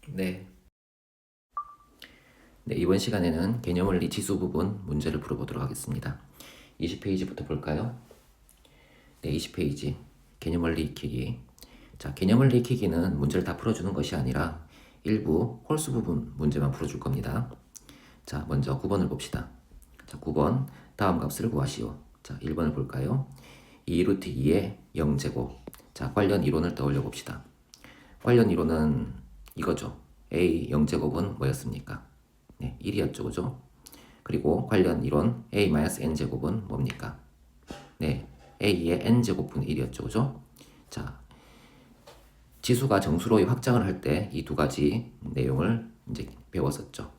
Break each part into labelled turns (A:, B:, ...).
A: 네. 네, 이번 시간에는 개념원리 지수 부분 문제를 풀어보도록 하겠습니다. 20페이지부터 볼까요? 네, 20페이지. 개념원리 익히기. 자, 개념원리 익히기는 문제를 다 풀어주는 것이 아니라 일부 홀수 부분 문제만 풀어줄 겁니다. 자, 먼저 9번을 봅시다. 자, 9번. 다음 값을 구하시오. 자, 1번을 볼까요? 2루트 2의 0제곱. 자, 관련 이론을 떠올려 봅시다. 관련 이론은 이거죠. A 0제곱은 뭐였습니까? 네, 1이었죠. 그죠? 그리고 관련 이론 A-n제곱은 뭡니까? 네, A의 n제곱분의 1이었죠. 그죠? 자, 지수가 정수로 확장을 할 때 이 두 가지 내용을 이제 배웠었죠.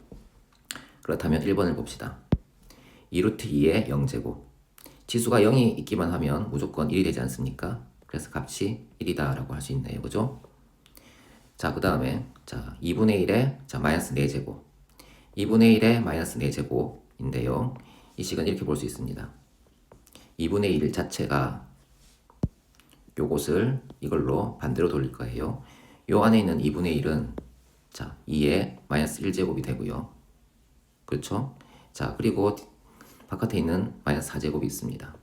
A: 그렇다면 1번을 봅시다. 2루트 2의 0제곱. 지수가 0이 있기만 하면 무조건 1이 되지 않습니까? 그래서 값이 1이다 라고 할 수 있네요. 그죠? 자, 그 다음에 자 2분의 1에 자 마이너스 4제곱. 2분의 1에 마이너스 4제곱인데요. 이 식은 이렇게 볼 수 있습니다. 2분의 1 자체가 요것을 이걸로 반대로 돌릴 거예요. 요 안에 있는 2분의 1은 자 2에 마이너스 1제곱이 되고요. 그렇죠? 자, 그리고 바깥에 있는 마이너스 4제곱이 있습니다.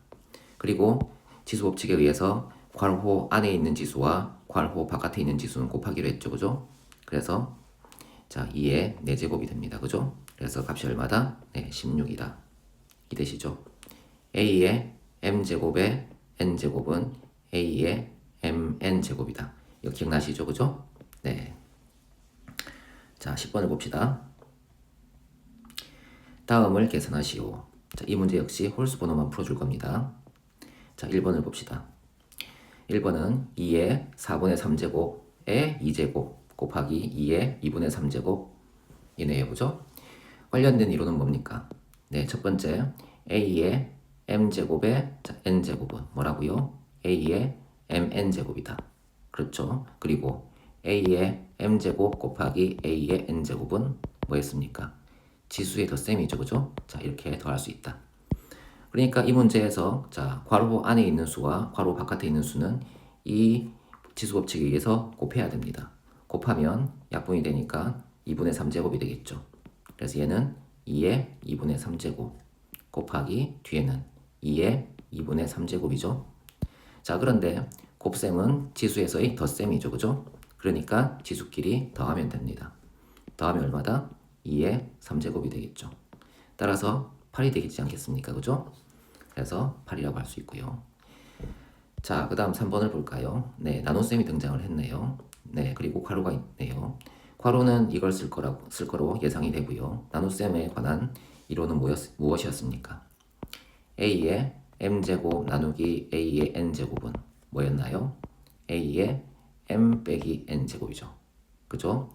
A: 그리고 지수 법칙에 의해서 괄호 안에 있는 지수와 괄호 바깥에 있는 지수는 곱하기로 했죠. 그죠? 그래서 자 2의 4제곱이 됩니다. 그죠? 그래서 값이 얼마다? 네, 16이다. 이해되시죠? A의 m제곱의 n제곱은 A의 mn제곱이다. 이거 기억나시죠? 그죠? 네. 자, 10번을 봅시다. 다음을 계산하시오. 자, 이 문제 역시 홀수 번호만 풀어줄 겁니다. 자, 1번을 봅시다. 1번은 2의 4분의 3제곱의 2제곱 곱하기 2의 2분의 3제곱 이네요. 그죠? 관련된 이론은 뭡니까? 네, 첫 번째 A의 m제곱의 n제곱은 뭐라고요? A의 mn제곱이다. 그렇죠? 그리고 A의 m제곱 곱하기 A의 n제곱은 뭐였습니까? 지수의 덧셈이죠. 그죠? 자, 이렇게 더할 수 있다. 그러니까 이 문제에서 자, 괄호 안에 있는 수와 괄호 바깥에 있는 수는 이 지수 법칙에 의해서 곱해야 됩니다. 곱하면 약분이 되니까 2분의 3제곱이 되겠죠. 그래서 얘는 2의 2분의 3제곱 곱하기 뒤에는 2의 2분의 3제곱이죠. 자, 그런데 곱셈은 지수에서의 덧셈이죠. 그죠? 그러니까 지수끼리 더하면 됩니다. 더하면 얼마다? 2의 3제곱이 되겠죠. 따라서 8이 되겠지 않겠습니까? 그죠? 그래서 8이라고 할 수 있고요. 자, 그 다음 3번을 볼까요? 네, 나눗셈이 등장을 했네요. 네, 그리고 괄호가 있네요. 괄호는 이걸 쓸 거로 예상이 되고요. 나눗셈에 관한 이론은 무엇이었습니까? A의 m제곱 나누기 A의 n제곱은 뭐였나요? A의 m 빼기 n제곱이죠. 그죠?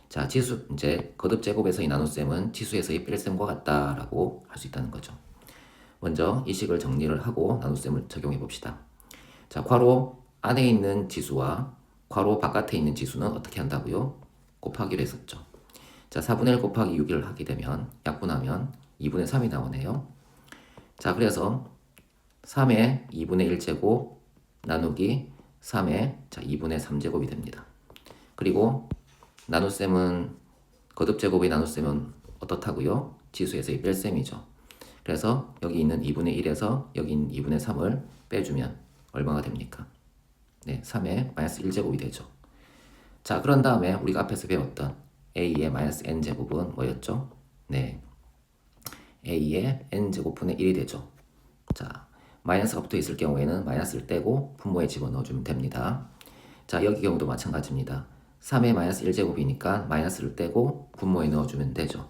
A: 자, 지수 이제 거듭 제곱에서의 나눗셈은 지수에서의 뺄셈과 같다라고 할 수 있다는 거죠. 먼저 이 식을 정리를 하고 나눗셈을 적용해 봅시다. 자, 괄호 안에 있는 지수와 괄호 바깥에 있는 지수는 어떻게 한다고요? 곱하기로 했었죠. 자, 4분의 1 곱하기 6을 하게 되면 약분하면 2분의 3이 나오네요. 자, 그래서 3의 2분의 1제곱 나누기 3의 자, 2분의 3제곱이 됩니다. 그리고 나눗셈은 거듭제곱의 나눗셈은 어떻다고요? 지수에서의 뺄셈이죠. 그래서 여기 있는 2분의 1에서 여기 있는 2분의 3을 빼주면 얼마가 됩니까? 네, 3의 마이너스 1제곱이 되죠. 자, 그런 다음에 우리가 앞에서 배웠던 A의 마이너스 n제곱은 뭐였죠? 네, A의 n제곱분의 1이 되죠. 자, 마이너스가 붙어 있을 경우에는 마이너스를 떼고 분모에 집어넣어주면 됩니다. 자, 여기 경우도 마찬가지입니다. 3의 마이너스 1제곱이니까 마이너스를 떼고 분모에 넣어주면 되죠.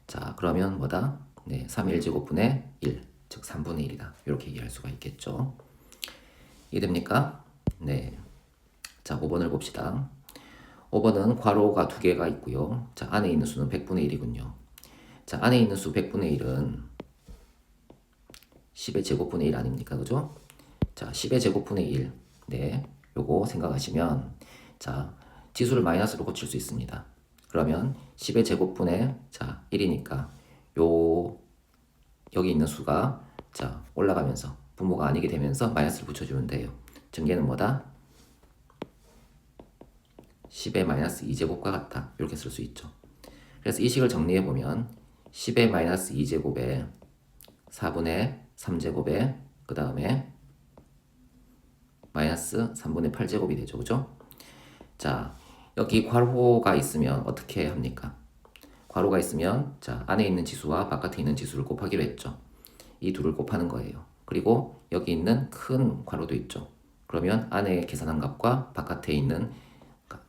A: 자, 그러면 뭐다? 네, 3의 1제곱분의 1, 즉 3분의 1이다. 이렇게 얘기할 수가 있겠죠. 이해됩니까? 네. 자, 5번을 봅시다. 5번은 괄호가 두 개가 있고요. 자, 안에 있는 수는 100분의 1이군요. 자, 안에 있는 수 100분의 1은 10의 제곱분의 1 아닙니까? 그죠? 자, 10의 제곱분의 1. 네. 요거 생각하시면 자, 지수를 마이너스로 고칠 수 있습니다. 그러면 10의 제곱분의 자, 1이니까 요 여기 있는 수가 자, 올라가면서 분모가 아니게 되면서 마이너스를 붙여주면 돼요. 즉 얘는 뭐다? 10의 마이너스 2제곱과 같다. 이렇게 쓸 수 있죠. 그래서 이 식을 정리해 보면 10의 마이너스 2제곱에 4분의 3제곱에 그 다음에 마이너스 3분의 8제곱이 되죠. 그죠? 자, 여기 괄호가 있으면 어떻게 합니까? 괄호가 있으면 자, 안에 있는 지수와 바깥에 있는 지수를 곱하기로 했죠. 이 둘을 곱하는 거예요. 그리고 여기 있는 큰 괄호도 있죠. 그러면 안에 계산한 값과 바깥에 있는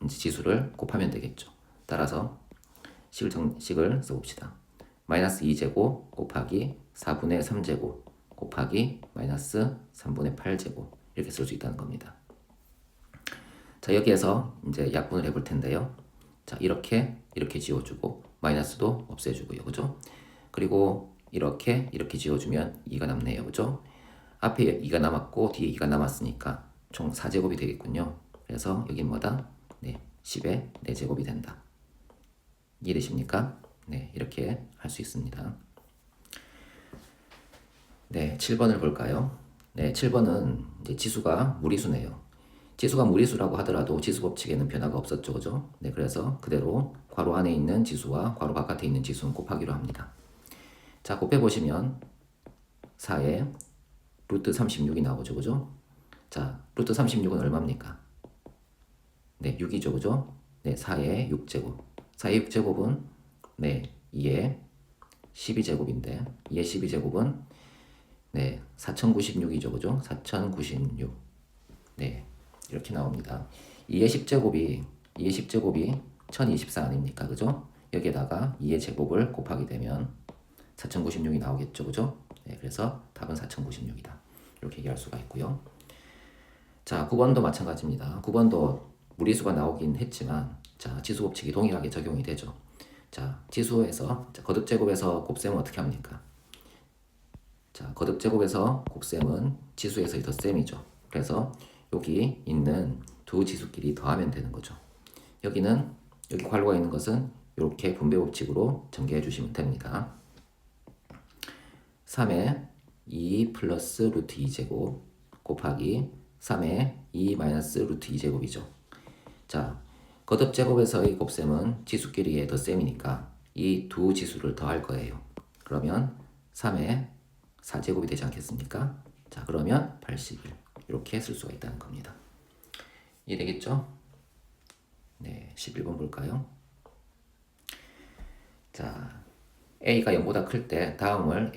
A: 지수를 곱하면 되겠죠. 따라서 식을 써봅시다. 마이너스 2제곱 곱하기 4분의 3제곱 곱하기 마이너스 3분의 8제곱 이렇게 쓸 수 있다는 겁니다. 자, 여기에서 이제 약분을 해볼 텐데요. 자, 이렇게 지워주고 마이너스도 없애주고요. 그죠? 그리고 이렇게 지워주면 2가 남네요. 그죠? 앞에 2가 남았고 뒤에 2가 남았으니까 총 4제곱이 되겠군요. 그래서 여긴 뭐다? 네, 10의 4제곱이 된다. 이해되십니까? 네, 이렇게 할 수 있습니다. 네, 7번을 볼까요? 네, 7번은 이제 지수가 무리수네요. 지수가 무리수라고 하더라도 지수 법칙에는 변화가 없었죠. 그죠? 네, 그래서 그대로 괄호 안에 있는 지수와 괄호 바깥에 있는 지수는 곱하기로 합니다. 자, 곱해보시면 4에 루트 36이 나오죠. 그죠? 자, 루트 36은 얼마입니까? 네, 6이죠. 그죠? 네, 4의 6제곱. 4의 6제곱은 네, 2의 12제곱인데 2의 12제곱은 네, 4096이죠. 그죠? 4096. 네, 이렇게 나옵니다. 2의 10제곱이 1024 아닙니까? 그죠? 여기에다가 2의 제곱을 곱하게 되면 4096이 나오겠죠. 그죠? 네, 그래서 답은 4096이다. 이렇게 얘기할 수가 있고요. 자, 9번도 마찬가지입니다. 9번도 무리수가 나오긴 했지만 자, 지수 법칙이 동일하게 적용이 되죠. 자, 지수에서 거듭제곱에서 곱셈은 어떻게 합니까? 자, 거듭제곱에서 곱셈은 지수에서의 덧셈이죠. 그래서 여기 있는 두 지수끼리 더하면 되는 거죠. 여기 괄호가 있는 것은 이렇게 분배 법칙으로 전개해 주시면 됩니다. 3의 2 플러스 루트 2제곱 곱하기 3의 2 마이너스 루트 2제곱이죠. 자, 거듭제곱에서의 곱셈은 지수끼리의 덧셈이니까 이 두 지수를 더할 거예요. 그러면 3의 4제곱이 되지 않겠습니까? 자, 그러면 81 이렇게 쓸 수가 있다는 겁니다. 이해되겠죠? 네, 11번 볼까요? 자, a가 0보다 클 때 다음을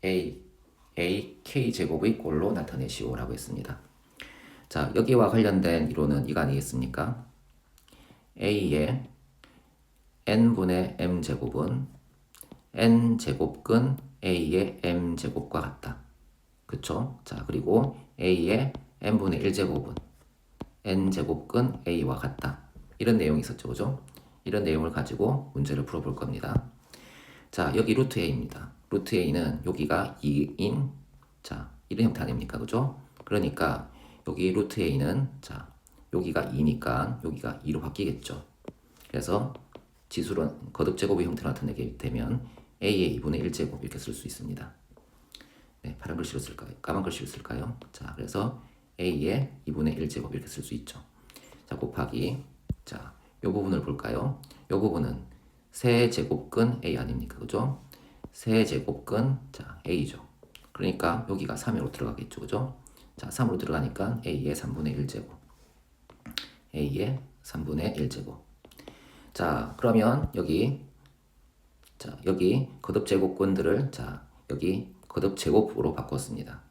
A: k 제곱의 꼴로 나타내시오라고 했습니다. 자, 여기와 관련된 이론은 이거 아니겠습니까? a의 n분의 m제곱은 n제곱근 a의 m제곱과 같다. 그쵸? 자, 그리고 a의 n분의 1제곱은 n제곱근 a와 같다. 이런 내용이 있었죠. 그죠? 이런 내용을 가지고 문제를 풀어볼 겁니다. 자, 여기 루트 a입니다. 루트 a는 여기가 2인 자, 이런 형태 아닙니까? 그죠? 그러니까 여기 루트 a는 자, 여기가 2니까 여기가 2로 바뀌겠죠. 그래서 지수론 거듭제곱의 형태로 나타내게 되면 a의 2분의 1제곱 이렇게 쓸 수 있습니다. 네, 파란 글씨로 쓸까요? 까만 글씨로 쓸까요? 자, 그래서 a의 2분의 1제곱 이렇게 쓸 수 있죠. 자, 곱하기 자, 요 부분을 볼까요? 요 부분은 세제곱근 a 아닙니까? 그죠? 세제곱근 자, a죠. 그러니까 여기가 3으로 들어가겠죠. 그죠? 자, 3으로 들어가니까 a의 3분의 1제곱. a의 3분의 1제곱. 자, 그러면 여기 거듭제곱근들을 자, 여기 거듭제곱으로 바꿨습니다.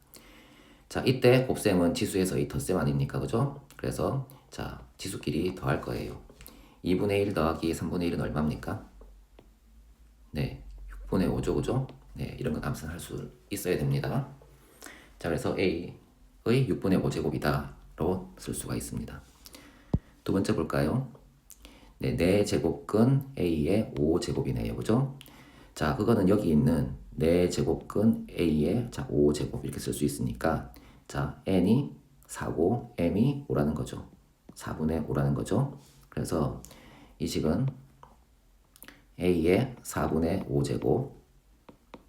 A: 자, 이때 곱셈은 지수에서의 덧셈 아닙니까? 그죠? 그래서 자, 지수끼리 더할 거예요. 2분의 1 더하기 3분의 1은 얼마입니까? 네, 6분의 5죠. 그죠? 네, 이런 건 암산할 수 있어야 됩니다. 자, 그래서 a의 6분의 5제곱이다로 쓸 수가 있습니다. 두 번째 볼까요? 네, 4제곱근 a의 5제곱이네요. 그죠? 자, 그거는 여기 있는 4제곱근 a의 자, 5제곱 이렇게 쓸 수 있으니까 자, n이 4고 m이 5라는 거죠. 4분의 5라는 거죠. 그래서 이 식은 a의 4분의 5제곱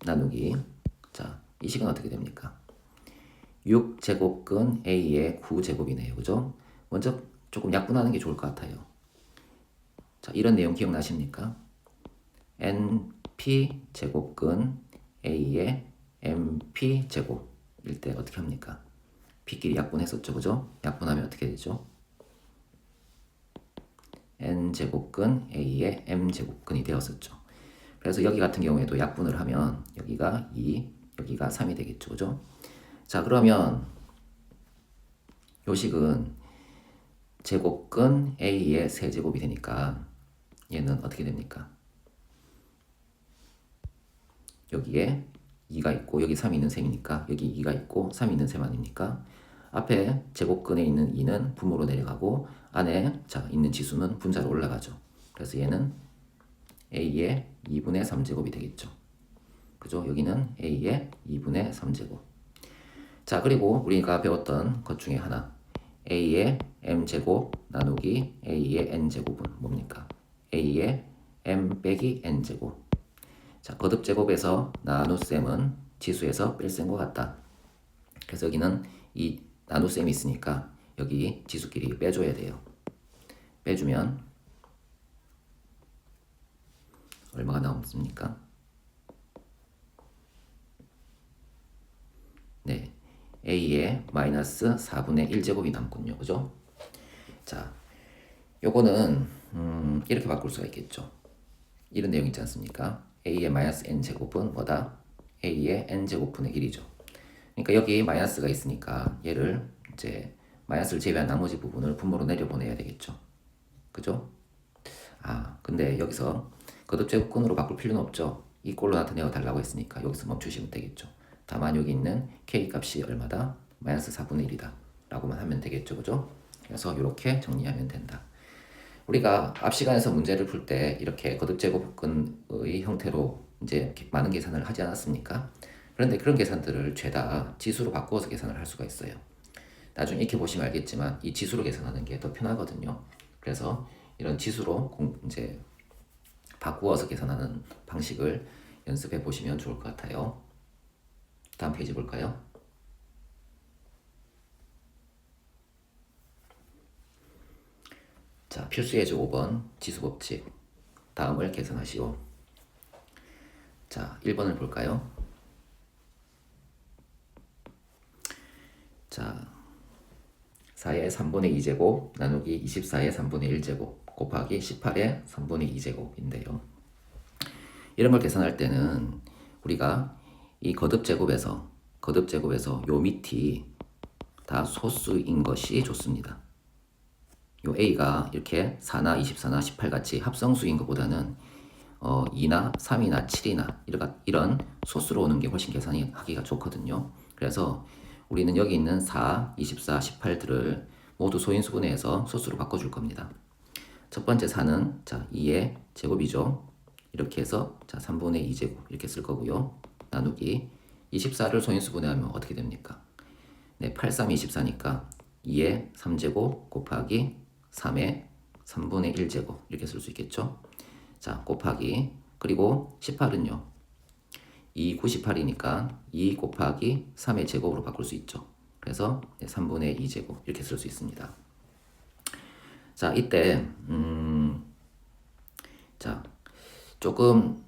A: 나누기 자, 이 식은 어떻게 됩니까? 6제곱근 a의 9제곱이네요. 그죠? 먼저 조금 약분하는 게 좋을 것 같아요. 자, 이런 내용 기억나십니까? np 제곱근 a의 mp 제곱일 때 어떻게 합니까? p끼리 약분했었죠, 그죠? 약분하면 어떻게 되죠? n 제곱근 a의 m 제곱근이 되었었죠. 그래서 여기 같은 경우에도 약분을 하면 여기가 2, 여기가 3이 되겠죠, 그죠? 자, 그러면 요식은 제곱근 a의 세제곱이 되니까 얘는 어떻게 됩니까? 여기에 2가 있고 여기 3이 있는 셈이니까 여기 2가 있고 3이 있는 셈 아닙니까? 앞에 제곱근에 있는 2는 분모로 내려가고 안에 자 있는 지수는 분자로 올라가죠. 그래서 얘는 a의 2분의 3제곱이 되겠죠. 그죠? 여기는 a의 2분의 3제곱. 자, 그리고 우리가 배웠던 것 중에 하나 a의 m제곱 나누기 a의 n제곱은 뭡니까? a의 m 빼기 n제곱. 자, 거듭제곱에서 나눗셈은 지수에서 뺄셈과 같다. 그래서 여기는 이 나눗셈이 있으니까 여기 지수끼리 빼줘야 돼요. 빼주면 얼마가 남습니까? 네, a의 마이너스 4분의 1제곱이 남군요. 그죠? 자, 요거는 이렇게 바꿀 수가 있겠죠. 이런 내용 있지 않습니까? a의 마이너스 n제곱은 뭐다? a의 n제곱분의 1이죠. 그러니까 여기 마이너스가 있으니까 얘를 이제 마이너스를 제외한 나머지 부분을 분모로 내려보내야 되겠죠. 그죠? 아, 근데 여기서 거듭제곱근으로 바꿀 필요는 없죠. 이 꼴로 나타내어 달라고 했으니까 여기서 멈추시면 되겠죠. 다만 여기 있는 k 값이 얼마다? 마이너스 4분의 1이다 라고만 하면 되겠죠. 그죠? 그래서 이렇게 정리하면 된다. 우리가 앞 시간에서 문제를 풀 때 이렇게 거듭제곱근의 형태로 이제 많은 계산을 하지 않았습니까? 그런데 그런 계산들을 죄다 지수로 바꾸어서 계산을 할 수가 있어요. 나중에 익혀 보시면 알겠지만 이 지수로 계산하는 게 더 편하거든요. 그래서 이런 지수로 이제 바꾸어서 계산하는 방식을 연습해 보시면 좋을 것 같아요. 다음 페이지 볼까요? 자, 필수예제 5번 지수법칙. 다음을 계산하시오. 자, 1번을 볼까요? 자, 4의 3분의 2제곱 나누기 24의 3분의 1제곱 곱하기 18의 3분의 2제곱인데요. 이런 걸 계산할 때는 우리가 이 거듭제곱에서 요 밑이 다 소수인 것이 좋습니다. 요 a가 이렇게 4나 24나 18 같이 합성수인 것보다는 2나 3이나 7이나 이런 소수로 오는 게 훨씬 계산이 하기가 좋거든요. 그래서 우리는 여기 있는 4, 24, 18들을 모두 소인수분해해서 소수로 바꿔줄 겁니다. 첫 번째 4는 자 2의 제곱이죠. 이렇게 해서 자 3분의 2제곱 이렇게 쓸 거고요. 나누기 24를 소인수분해하면 어떻게 됩니까? 네, 8, 3, 24니까 2의 3제곱 곱하기 3의 3분의 1제곱 이렇게 쓸 수 있겠죠. 자, 곱하기 그리고 18은요. 2, 98이니까 2 곱하기 3의 제곱으로 바꿀 수 있죠. 그래서 3분의 2제곱 이렇게 쓸 수 있습니다. 자, 이때 자, 조금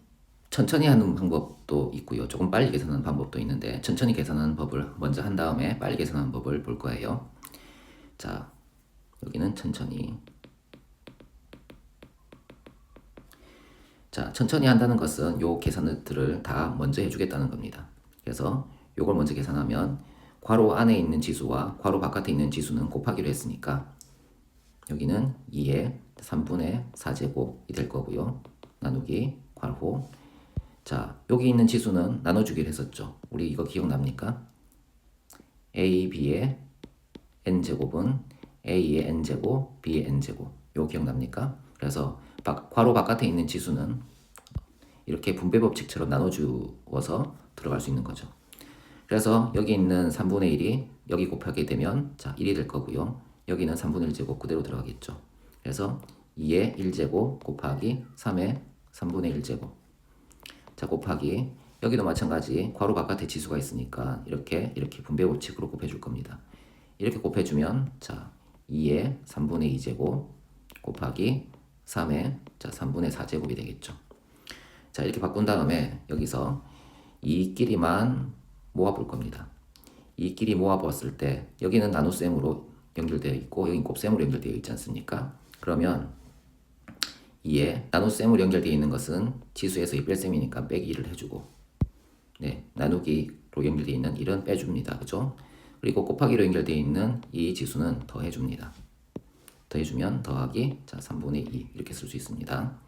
A: 천천히 하는 방법도 있고요. 조금 빨리 계산하는 방법도 있는데 천천히 계산하는 법을 먼저 한 다음에 빨리 계산하는 법을 볼 거예요. 자, 여기는 천천히. 자, 천천히 한다는 것은 요 계산들을 다 먼저 해주겠다는 겁니다. 그래서 요걸 먼저 계산하면 괄호 안에 있는 지수와 괄호 바깥에 있는 지수는 곱하기로 했으니까 여기는 2의 3분의 4제곱이 될 거고요. 나누기 괄호. 자, 여기 있는 지수는 나눠주기로 했었죠. 우리 이거 기억납니까? a, b의 n제곱은 a의 n제곱, b의 n제곱. 이거 기억납니까? 그래서 괄호 바깥에 있는 지수는 이렇게 분배법칙처럼 나눠주어서 들어갈 수 있는 거죠. 그래서 여기 있는 3분의 1이 여기 곱하게 되면 자 1이 될 거고요. 여기는 3분의 1제곱 그대로 들어가겠죠. 그래서 2의 1제곱 곱하기 3의 3분의 1제곱. 자, 곱하기 여기도 마찬가지 괄호 바깥에 지수가 있으니까 이렇게 분배법칙으로 곱해줄 겁니다. 이렇게 곱해주면 자 2의 3분의 2제곱 곱하기 3의 자 3분의 4제곱이 되겠죠. 자 이렇게 바꾼 다음에 여기서 이끼리만 모아볼 겁니다. 이끼리 모아보았을 때 여기는 나눗셈으로 연결되어 있고 여기는 곱셈으로 연결되어 있지 않습니까? 그러면 2에 나눗셈으로 연결되어 있는 것은 지수에서 이 뺄셈이니까 빼기 1을 해주고 네, 나누기로 연결되어 있는 1은 빼줍니다. 그죠? 그리고 곱하기로 연결되어 있는 이 지수는 더해줍니다. 더해주면 더하기 자 3분의 2 이렇게 쓸 수 있습니다.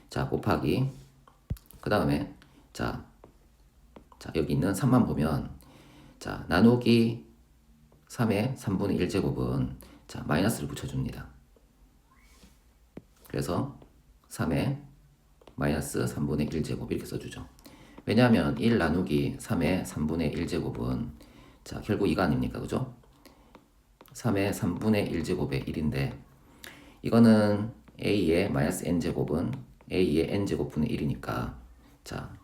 A: 자 곱하기 그 다음에 자 여기 있는 3만 보면 자 나누기 3의 3분의 1제곱은 자 마이너스를 붙여줍니다. 그래서 3의 마이너스 3분의 1제곱 이렇게 써주죠. 왜냐하면 1 나누기 3의 3분의 1제곱은 자 결국 이거 아닙니까? 그죠? 3의 3분의 1제곱의 1인데 이거는 a의 마이너스 n제곱은 a의 n제곱분의 1이니까 자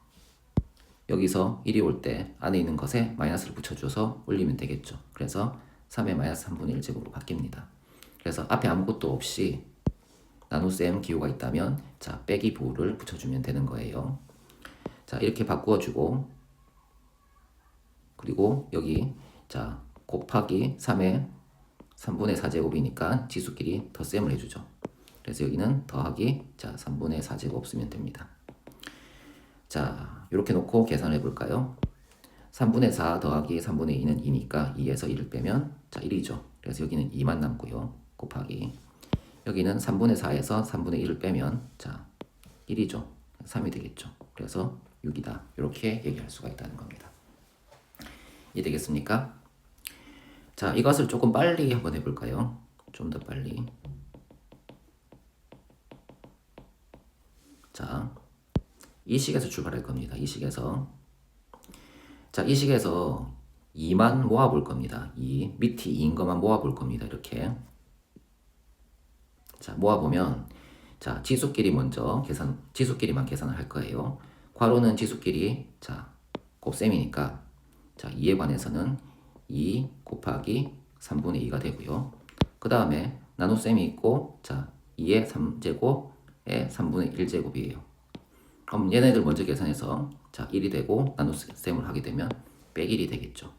A: 여기서 1이 올 때 안에 있는 것에 마이너스를 붙여줘서 올리면 되겠죠. 그래서 3의 마이너스 3분의 1제곱으로 바뀝니다. 그래서 앞에 아무것도 없이 나눗셈 기호가 있다면 자 빼기 부호를 붙여주면 되는 거예요. 자 이렇게 바꾸어주고 그리고 여기 자 곱하기 3의 3분의 4제곱이니까 지수끼리 덧셈을 해주죠. 그래서 여기는 더하기 자 3분의 4제곱 쓰면 됩니다. 자 이렇게 놓고 계산해 볼까요? 3분의 4 더하기 3분의 2는 2니까 2에서 1을 빼면 자 1이죠. 그래서 여기는 2만 남고요. 곱하기 여기는 3분의 4에서 3분의 1을 빼면 자 1이죠. 3이 되겠죠. 그래서 6이다. 이렇게 얘기할 수가 있다는 겁니다. 이해되겠습니까? 자 이것을 조금 빨리 한번 해볼까요? 좀 더 빨리. 자 이 식에서 출발할 겁니다. 이 식에서 자 이 식에서 2만 모아볼 겁니다. 2 밑이 2인 것만 모아볼 겁니다. 이렇게 자 모아보면 자 지수끼리 먼저 지수끼리만 계산을 할 거예요. 괄호는 지수끼리 자 곱셈이니까 자 2에 관해서는 2 곱하기 3분의 2가 되고요. 그 다음에 나눗셈이 있고 자 2의 3제곱에 3분의 1제곱이에요. 그럼 얘네들 먼저 계산해서 자 1이 되고 나눗셈을 하게 되면 빼기 1이 되겠죠.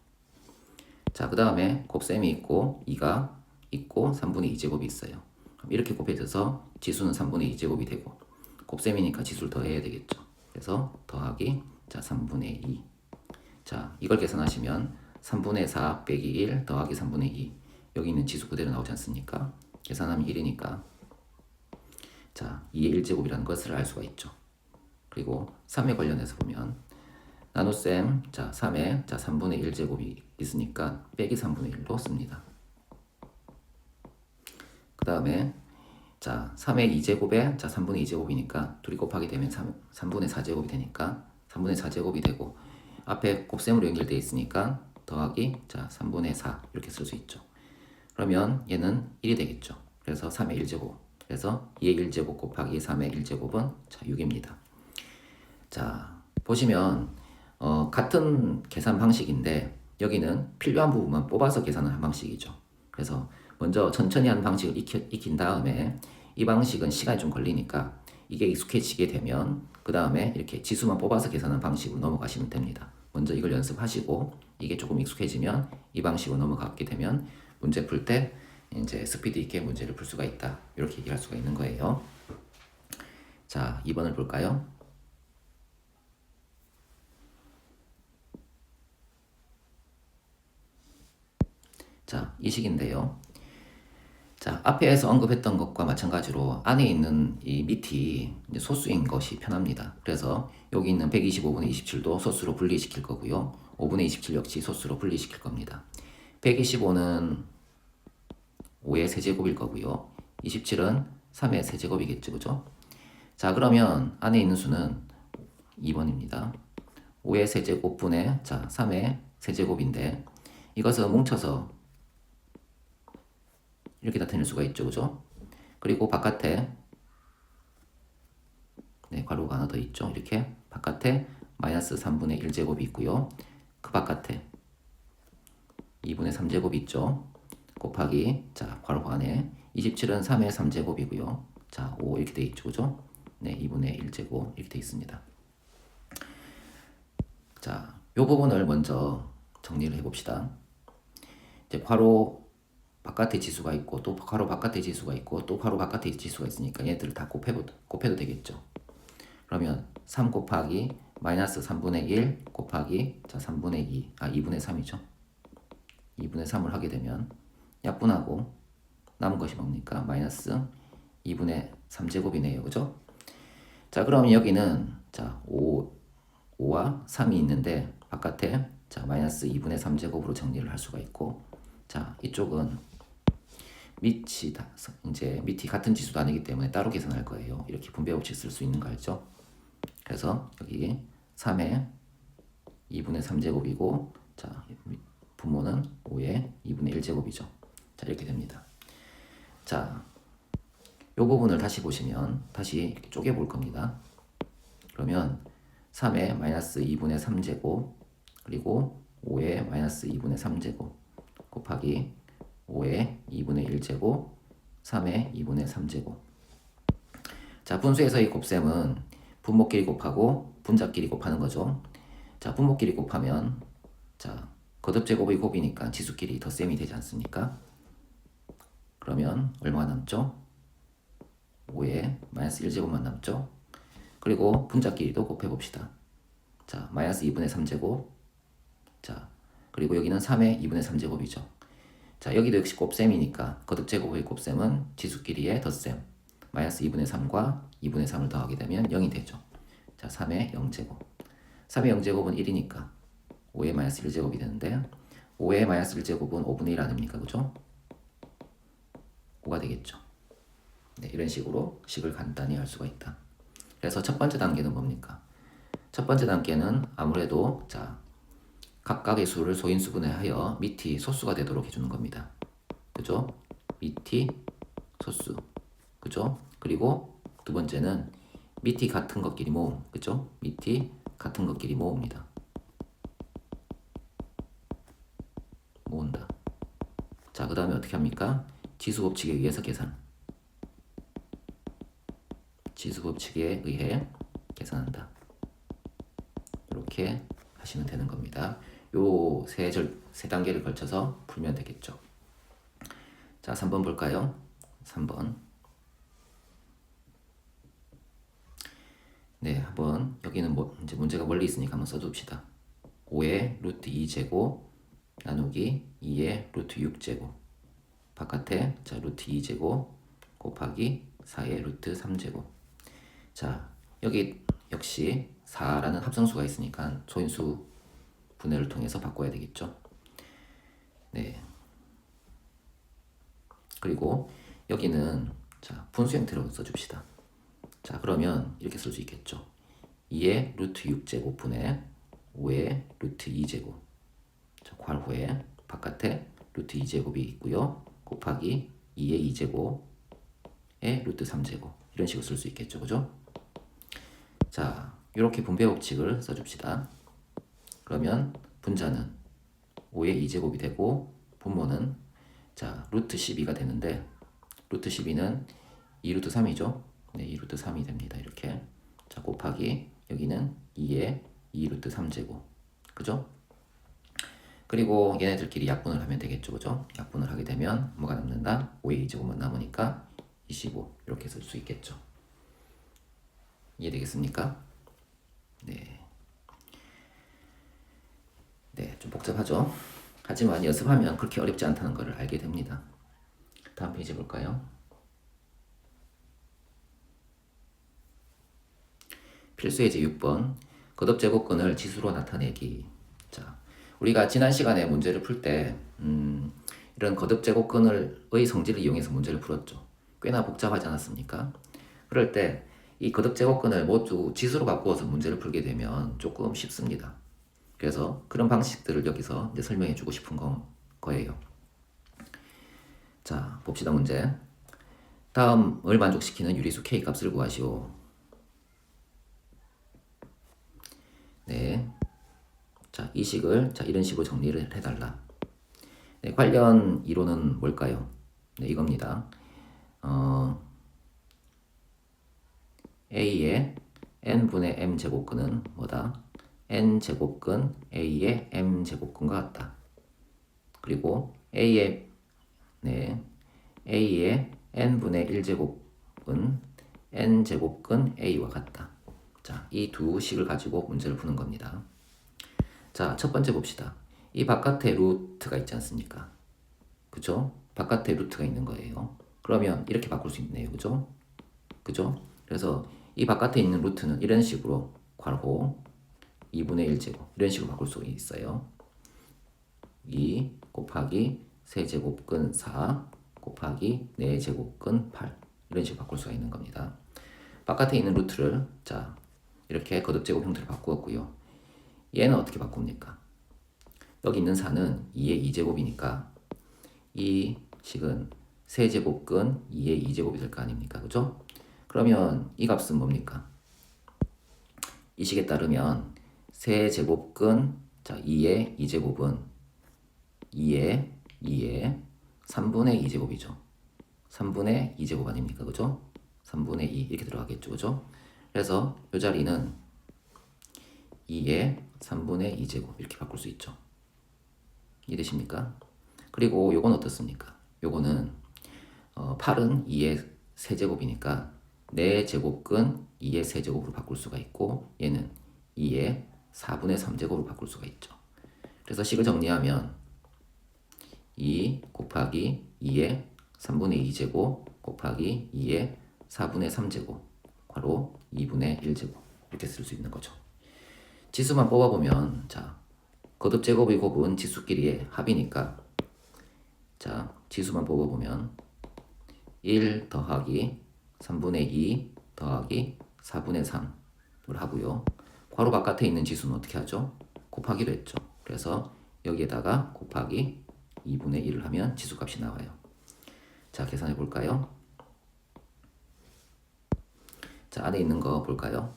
A: 자 그 다음에 곱셈이 있고 2가 있고 3분의 2제곱이 있어요. 그럼 이렇게 곱해져서 지수는 3분의 2제곱이 되고 곱셈이니까 지수를 더해야 되겠죠. 그래서 더하기 자 3분의 2. 자 이걸 계산하시면 3분의 4 빼기 1 더하기 3분의 2 여기 있는 지수 그대로 나오지 않습니까? 계산하면 1이니까 자 2의 1제곱이라는 것을 알 수가 있죠. 그리고 3에 관련해서 보면 나눗셈 자 3에 자 3분의 1제곱이 있으니까 빼기 3분의 1로 씁니다. 그 다음에 자 3의 2제곱에 자 3분의 2제곱이니까 둘이 곱하게 되면 3분의 4제곱이 되니까 3분의 4제곱이 되고 앞에 곱셈으로 연결되어 있으니까 더하기 자 3분의 4 이렇게 쓸 수 있죠. 그러면 얘는 1이 되겠죠. 그래서 3의 1제곱 그래서 2의 1제곱 곱하기 3의 1제곱은 자 6입니다. 자 보시면 같은 계산 방식인데 여기는 필요한 부분만 뽑아서 계산을 한 방식이죠. 그래서 먼저 천천히 하는 방식을 익힌 다음에 이 방식은 시간이 좀 걸리니까 이게 익숙해지게 되면 그 다음에 이렇게 지수만 뽑아서 계산하는 방식으로 넘어가시면 됩니다. 먼저 이걸 연습하시고 이게 조금 익숙해지면 이 방식으로 넘어가게 되면 문제 풀 때 이제 스피드 있게 문제를 풀 수가 있다. 이렇게 얘기할 수가 있는 거예요. 자 2번을 볼까요? 자, 이 식인데요. 자, 앞에서 언급했던 것과 마찬가지로 안에 있는 이 밑이 이제 소수인 것이 편합니다. 그래서 여기 있는 125분의 27도 소수로 분리시킬 거고요. 5분의 27 역시 소수로 분리시킬 겁니다. 125는 5의 세제곱일 거고요. 27은 3의 세제곱이겠죠. 그죠? 자, 그러면 안에 있는 수는 2번입니다. 5의 세제곱분의 자, 3의 세제곱인데 이것을 뭉쳐서 이렇게 나타낼 수가 있죠. 그죠? 그리고 바깥에 네, 괄호가 하나 더 있죠. 이렇게 바깥에 마이너스 3분의 1제곱이 있고요. 그 바깥에 2분의 3제곱이 있죠. 곱하기 자 괄호 안에 27은 3의 3제곱이고요. 자, 5 이렇게 돼 있죠. 그죠? 네, 2분의 1제곱 이렇게 돼 있습니다. 자, 요 부분을 먼저 정리를 해봅시다. 이제 괄호 바깥에 지수가 있고 또 괄호 바깥에 지수가 있고 또 괄호 바깥에 지수가 있으니까 얘들을 다 곱해도 되겠죠. 그러면 3 곱하기 마이너스 3분의 1 곱하기 자 3분의 2, 2분의 3이죠. 2분의 3을 하게 되면 약분하고 남은 것이 뭡니까? 마이너스 2분의 3제곱이네요. 그죠? 자, 그럼 여기는 자 5와 3이 있는데 바깥에 자 마이너스 2분의 3제곱으로 정리를 할 수가 있고 자 이쪽은 밑이 같은 지수도 아니기 때문에 따로 계산할 거예요. 이렇게 분배 법칙 쓸 수 있는 거 알죠? 그래서 여기 3의 2분의 3제곱이고 자 분모는 5의 2분의 1제곱이죠. 자 이렇게 됩니다. 자, 이 부분을 다시 보시면 다시 이렇게 쪼개 볼 겁니다. 그러면 3의 마이너스 2분의 3제곱 그리고 5의 마이너스 2분의 3제곱 곱하기 5의 2분의 1제곱 3의 2분의 3제곱. 자, 분수에서의 곱셈은 분모끼리 곱하고 분자끼리 곱하는 거죠. 자, 분모끼리 곱하면 자 거듭제곱의 곱이니까 지수끼리 덧셈이 되지 않습니까? 그러면 얼마가 남죠? 5의 마이너스 1제곱만 남죠? 그리고 분자끼리도 곱해봅시다. 자, 마이너스 2분의 3제곱 자, 그리고 여기는 3의 2분의 3제곱이죠. 자, 여기도 역시 곱셈이니까 거듭제곱의 곱셈은 지수끼리의 덧셈 마이너스 2분의 3과 2분의 3을 더하게 되면 0이 되죠. 자, 3의 0제곱 3의 0제곱은 1이니까 5의 마이너스 1제곱이 되는데 5의 마이너스 1제곱은 5분의 1 아닙니까? 그죠? 5가 되겠죠. 네, 이런 식으로 식을 간단히 할 수가 있다. 그래서 첫 번째 단계는 뭡니까? 첫 번째 단계는 아무래도 자 각각의 수를 소인수분해 하여 밑이 소수가 되도록 해주는 겁니다. 그죠? 밑이 소수. 그죠? 그리고 두 번째는 밑이 같은 것끼리 모음. 그죠? 밑이 같은 것끼리 모읍니다. 모은다. 자, 그 다음에 어떻게 합니까? 지수법칙에 의해서 계산. 지수법칙에 의해 계산한다. 이렇게 하시면 되는 겁니다. 요 세 단계를 걸쳐서 풀면 되겠죠. 자, 3번 볼까요? 3번. 네, 한번 여기는 이제 문제가 멀리 있으니까 한번 써줍시다. 5의 루트 2제곱 나누기 2의 루트 6제곱 바깥에 자 루트 2제곱 곱하기 4의 루트 3제곱. 자, 여기 역시 4라는 합성수가 있으니까 소인수 분해를 통해서 바꿔야 되겠죠. 네. 그리고 여기는 자 분수 형태로 써줍시다. 자, 그러면 이렇게 쓸 수 있겠죠. 2의 루트 6제곱 분의 5의 루트 2제곱. 자, 괄호에 바깥에 루트 2제곱이 있고요. 곱하기 2의 2제곱의 루트 3제곱. 이런 식으로 쓸 수 있겠죠. 그죠? 자, 이렇게 분배 법칙을 써줍시다. 그러면 분자는 5의 2제곱이 되고 분모는 자 루트 12가 되는데 루트 12는 2루트 3이죠. 네, 2루트 3이 됩니다. 이렇게 자 곱하기 여기는 2의 2루트 3제곱. 그죠? 그리고 얘네들끼리 약분을 하면 되겠죠. 그죠? 약분을 하게 되면 뭐가 남는다? 5의 2제곱만 남으니까 25 이렇게 쓸 수 있겠죠. 이해되겠습니까? 네. 네, 좀 복잡하죠? 하지만 연습하면 그렇게 어렵지 않다는 것을 알게 됩니다. 다음 페이지 볼까요? 필수예제 6번 거듭제곱근을 지수로 나타내기. 자, 우리가 지난 시간에 문제를 풀 때 이런 거듭제곱근의 성질을 이용해서 문제를 풀었죠. 꽤나 복잡하지 않았습니까? 그럴 때 이 거듭제곱근을 모두 지수로 바꾸어서 문제를 풀게 되면 조금 쉽습니다. 그래서 그런 방식들을 여기서 이제 설명해 주고 싶은 거예요. 자, 봅시다. 문제. 다음을 만족시키는 유리수 K 값을 구하시오. 네. 자, 이 식을 자 이런 식으로 정리를 해달라. 네, 관련 이론은 뭘까요? 네, 이겁니다. a의 n분의 m제곱근은 뭐다? n제곱근 a의 m제곱근과 같다. 그리고 a의 n분의 1제곱은 n제곱근 a와 같다. 자, 이 두 식을 가지고 문제를 푸는 겁니다. 자, 첫 번째 봅시다. 이 바깥에 루트가 있지 않습니까? 그죠? 바깥에 루트가 있는 거예요. 그러면 이렇게 바꿀 수 있네요. 그죠? 그죠? 그래서 이 바깥에 있는 루트는 이런 식으로 괄호 2분의 1제곱 이런 식으로 바꿀 수 있어요. 2 곱하기 세제곱근 4 곱하기 4제곱근 8 이런 식으로 바꿀 수가 있는 겁니다. 바깥에 있는 루트를 자 이렇게 거듭제곱 형태로 바꾸었고요. 얘는 어떻게 바꿉니까? 여기 있는 4는 2의 2제곱이니까 이 식은 세제곱근 2의 2제곱이 될 거 아닙니까? 그죠? 그러면 이 값은 뭡니까? 이 식에 따르면 세제곱근 자 2의 2제곱은 2의 3분의 2제곱이죠. 3분의 2제곱 아닙니까? 그죠? 3분의 2 이렇게 들어가겠죠. 그죠? 그래서 이 자리는 2의 3분의 2제곱 이렇게 바꿀 수 있죠. 이해되십니까? 그리고 요건 어떻습니까? 요거는 8은 2의 세제곱이니까 4제곱근 2의 세제곱으로 바꿀 수가 있고 얘는 2의 4분의 3제곱으로 바꿀 수가 있죠. 그래서 식을 정리하면 2 곱하기 2의 3분의 2제곱 곱하기 2의 4분의 3제곱 괄호 2분의 1제곱 이렇게 쓸 수 있는 거죠. 지수만 뽑아보면 자 거듭제곱의 곱은 지수끼리의 합이니까 자 지수만 뽑아보면 1 더하기 3분의 2 더하기 4분의 3을 하고요. 괄호 바깥에 있는 지수는 어떻게 하죠? 곱하기로 했죠. 그래서 여기에다가 곱하기 2분의 1을 하면 지수값이 나와요. 자 계산해 볼까요? 자 안에 있는 거 볼까요?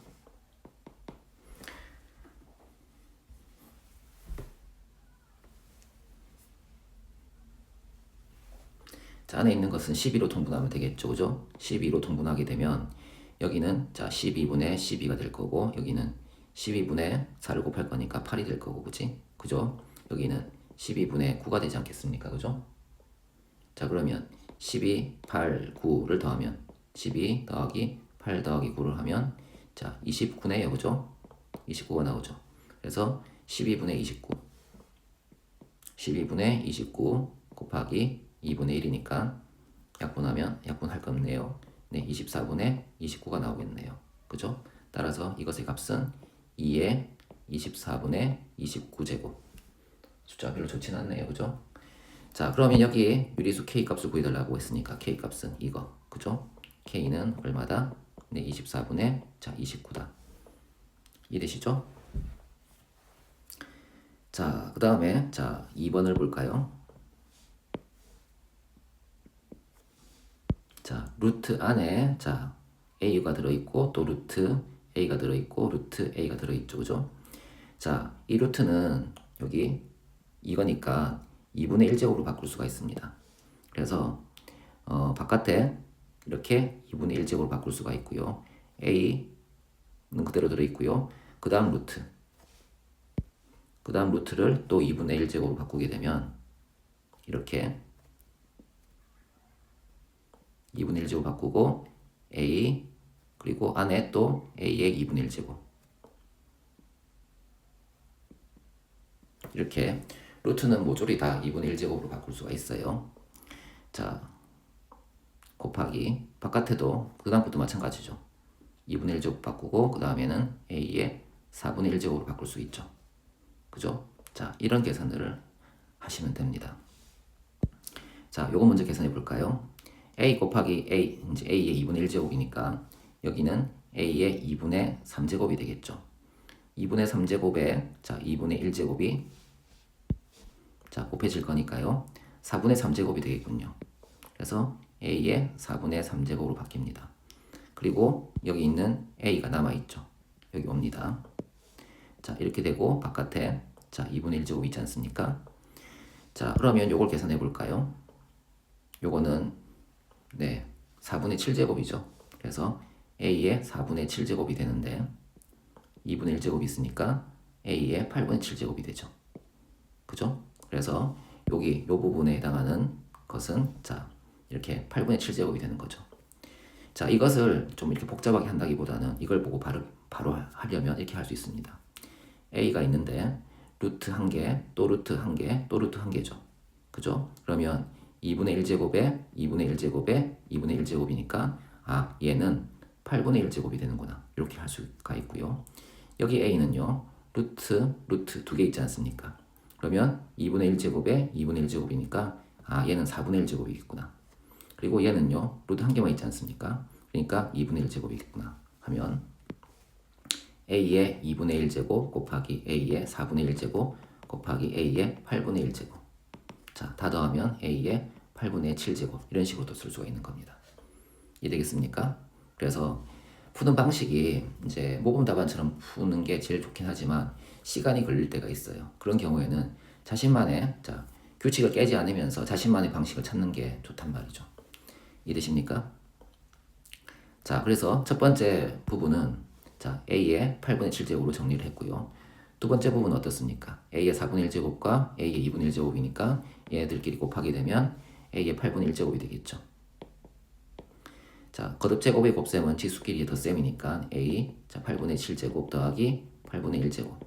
A: 자 안에 있는 것은 12로 통분하면 되겠죠. 그죠? 12로 통분하게 되면 여기는 자 12분의 12가 될 거고 여기는 12분의 4를 곱할 거니까 8이 될 거고 그지? 그죠? 여기는 12분의 9가 되지 않겠습니까? 그죠? 자 그러면 12, 8, 9를 더하면 12 더하기 8 더하기 9를 하면 자 29네요. 그죠? 29가 나오죠. 그래서 12분의 29 12분의 29 곱하기 2분의 1이니까 약분하면 약분할 거 없네요. 네, 24분의 29가 나오겠네요. 그죠? 따라서 이것의 값은 2의 24분의 29제곱. 숫자 별로 좋진 않네요. 그죠? 자, 그러면 여기 유리수 K 값을 구해달라고 했으니까 K 값은 이거. 그죠? K는 얼마다? 네, 24분의 자 29다. 이해되시죠? 자, 그 다음에 자 2번을 볼까요? 자, 루트 안에 자 a가 들어있고 또 루트 a가 들어있고 루트 a가 들어있죠. 그죠? 자, 이 루트는 여기 이거니까 2분의 1제곱으로 바꿀 수가 있습니다. 그래서 바깥에 이렇게 2분의 1제곱으로 바꿀 수가 있고요. a는 그대로 들어있고요. 그 다음 루트를 또 2분의 1제곱으로 바꾸게 되면 이렇게 2분의 1제곱 바꾸고 a 그리고 안에 또 a의 2분의 1제곱 이렇게 루트는 모조리 다 2분의 1제곱으로 바꿀 수가 있어요. 자 곱하기 바깥에도 그 다음부터 마찬가지죠. 2분의 1제곱 바꾸고 그 다음에는 a의 4분의 1제곱으로 바꿀 수 있죠. 그죠? 자 이런 계산들을 하시면 됩니다. 자 요거 먼저 계산해 볼까요? a 곱하기 a 이제 a의 2분의 1제곱이니까 여기는 a의 2분의 3제곱이 되겠죠. 2분의 3제곱에 자 2분의 1제곱이 자 곱해질 거니까요. 4분의 3제곱이 되겠군요. 그래서 a의 4분의 3제곱으로 바뀝니다. 그리고 여기 있는 a가 남아있죠. 여기 옵니다. 자 이렇게 되고 바깥에 자 2분의 1제곱 있지 않습니까? 자 그러면 요걸 계산해 볼까요? 요거는 네 4분의 7제곱이죠. 그래서 a의 4분의 7제곱이 되는데 2분의 1제곱이 있으니까 a의 8분의 7제곱이 되죠. 그죠? 그래서 여기 요 부분에 해당하는 것은 자 이렇게 8분의 7제곱이 되는 거죠. 자 이것을 좀 이렇게 복잡하게 한다기보다는 이걸 보고 바로 하려면 이렇게 할 수 있습니다. a가 있는데 루트 1개, 또 루트 1개, 또 루트 1개죠. 그죠? 그러면 2분의 1제곱에 2분의 1제곱에 2분의 1제곱이니까 아 얘는 8분의 1제곱이 되는구나. 이렇게 할 수가 있고요. 여기 a는요. 루트 두 개 있지 않습니까? 그러면 2분의 1제곱에 2분의 1제곱이니까 아 얘는 4분의 1제곱이겠구나. 그리고 얘는요. 루트 1개만 있지 않습니까? 그러니까 2분의 1제곱이겠구나 하면 a의 2분의 1제곱 곱하기 a의 4분의 1제곱 곱하기 a의 8분의 1제곱 자, 다 더하면 a의 8분의 7제곱 이런 식으로도 쓸 수가 있는 겁니다. 이해되겠습니까? 그래서 푸는 방식이 이제 모범 답안처럼 푸는 게 제일 좋긴 하지만 시간이 걸릴 때가 있어요. 그런 경우에는 자신만의 자, 규칙을 깨지 않으면서 자신만의 방식을 찾는 게 좋단 말이죠. 이해되십니까? 자, 그래서 첫 번째 부분은 자, a의 8분의 7제곱으로 정리를 했고요. 두 번째 부분은 어떻습니까? a의 4분의 1제곱과 a의 2분의 1제곱이니까 얘네들끼리 곱하게 되면 a의 8분의 1제곱이 되겠죠. 자, 거듭 제곱의 곱셈은 지수끼리 덧셈이니까 a 자 8분의 7제곱 더하기 8분의 1제곱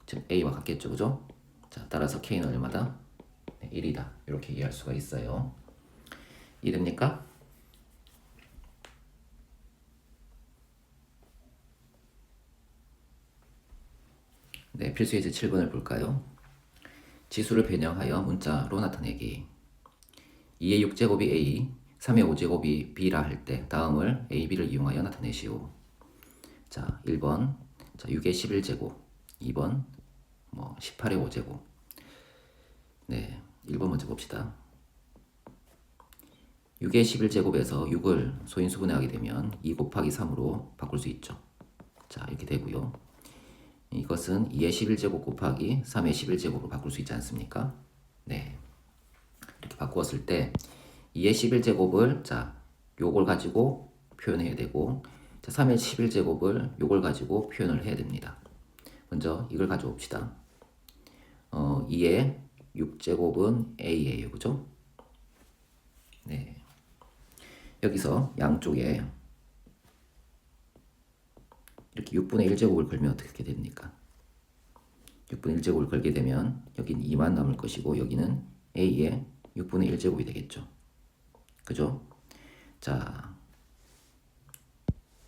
A: 즉 a와 같겠죠. 그죠? 자, 따라서 k는 얼마다? 1이다. 이렇게 이해할 수가 있어요. 이해됩니까? 네, 필수 예제 7번을 볼까요? 지수를 변형하여 문자로 나타내기. 2의 6제곱이 a, 3의 5제곱이 b라 할 때 다음을 a, b를 이용하여 나타내시오. 자, 1번 자 6의 11제곱, 2번 18의 5제곱. 네, 1번 먼저 봅시다. 6의 11제곱에서 6을 소인수분해하게 되면 2 곱하기 3으로 바꿀 수 있죠. 자, 이렇게 되고요. 이것은 2의 11제곱 곱하기 3의 11제곱으로 바꿀 수 있지 않습니까? 네. 이렇게 바꾸었을 때 2의 11제곱을 자, 요걸 가지고 표현해야 되고 자, 3의 11제곱을 요걸 가지고 표현을 해야 됩니다. 먼저 이걸 가져옵시다. 2의 6제곱은 a예요. 그죠? 네. 여기서 양쪽에 이렇게 6분의 1제곱을 걸면 어떻게 됩니까? 6분의 1제곱을 걸게 되면 여기는 2만 남을 것이고 여기는 a의 6분의 1제곱이 되겠죠. 그죠? 자,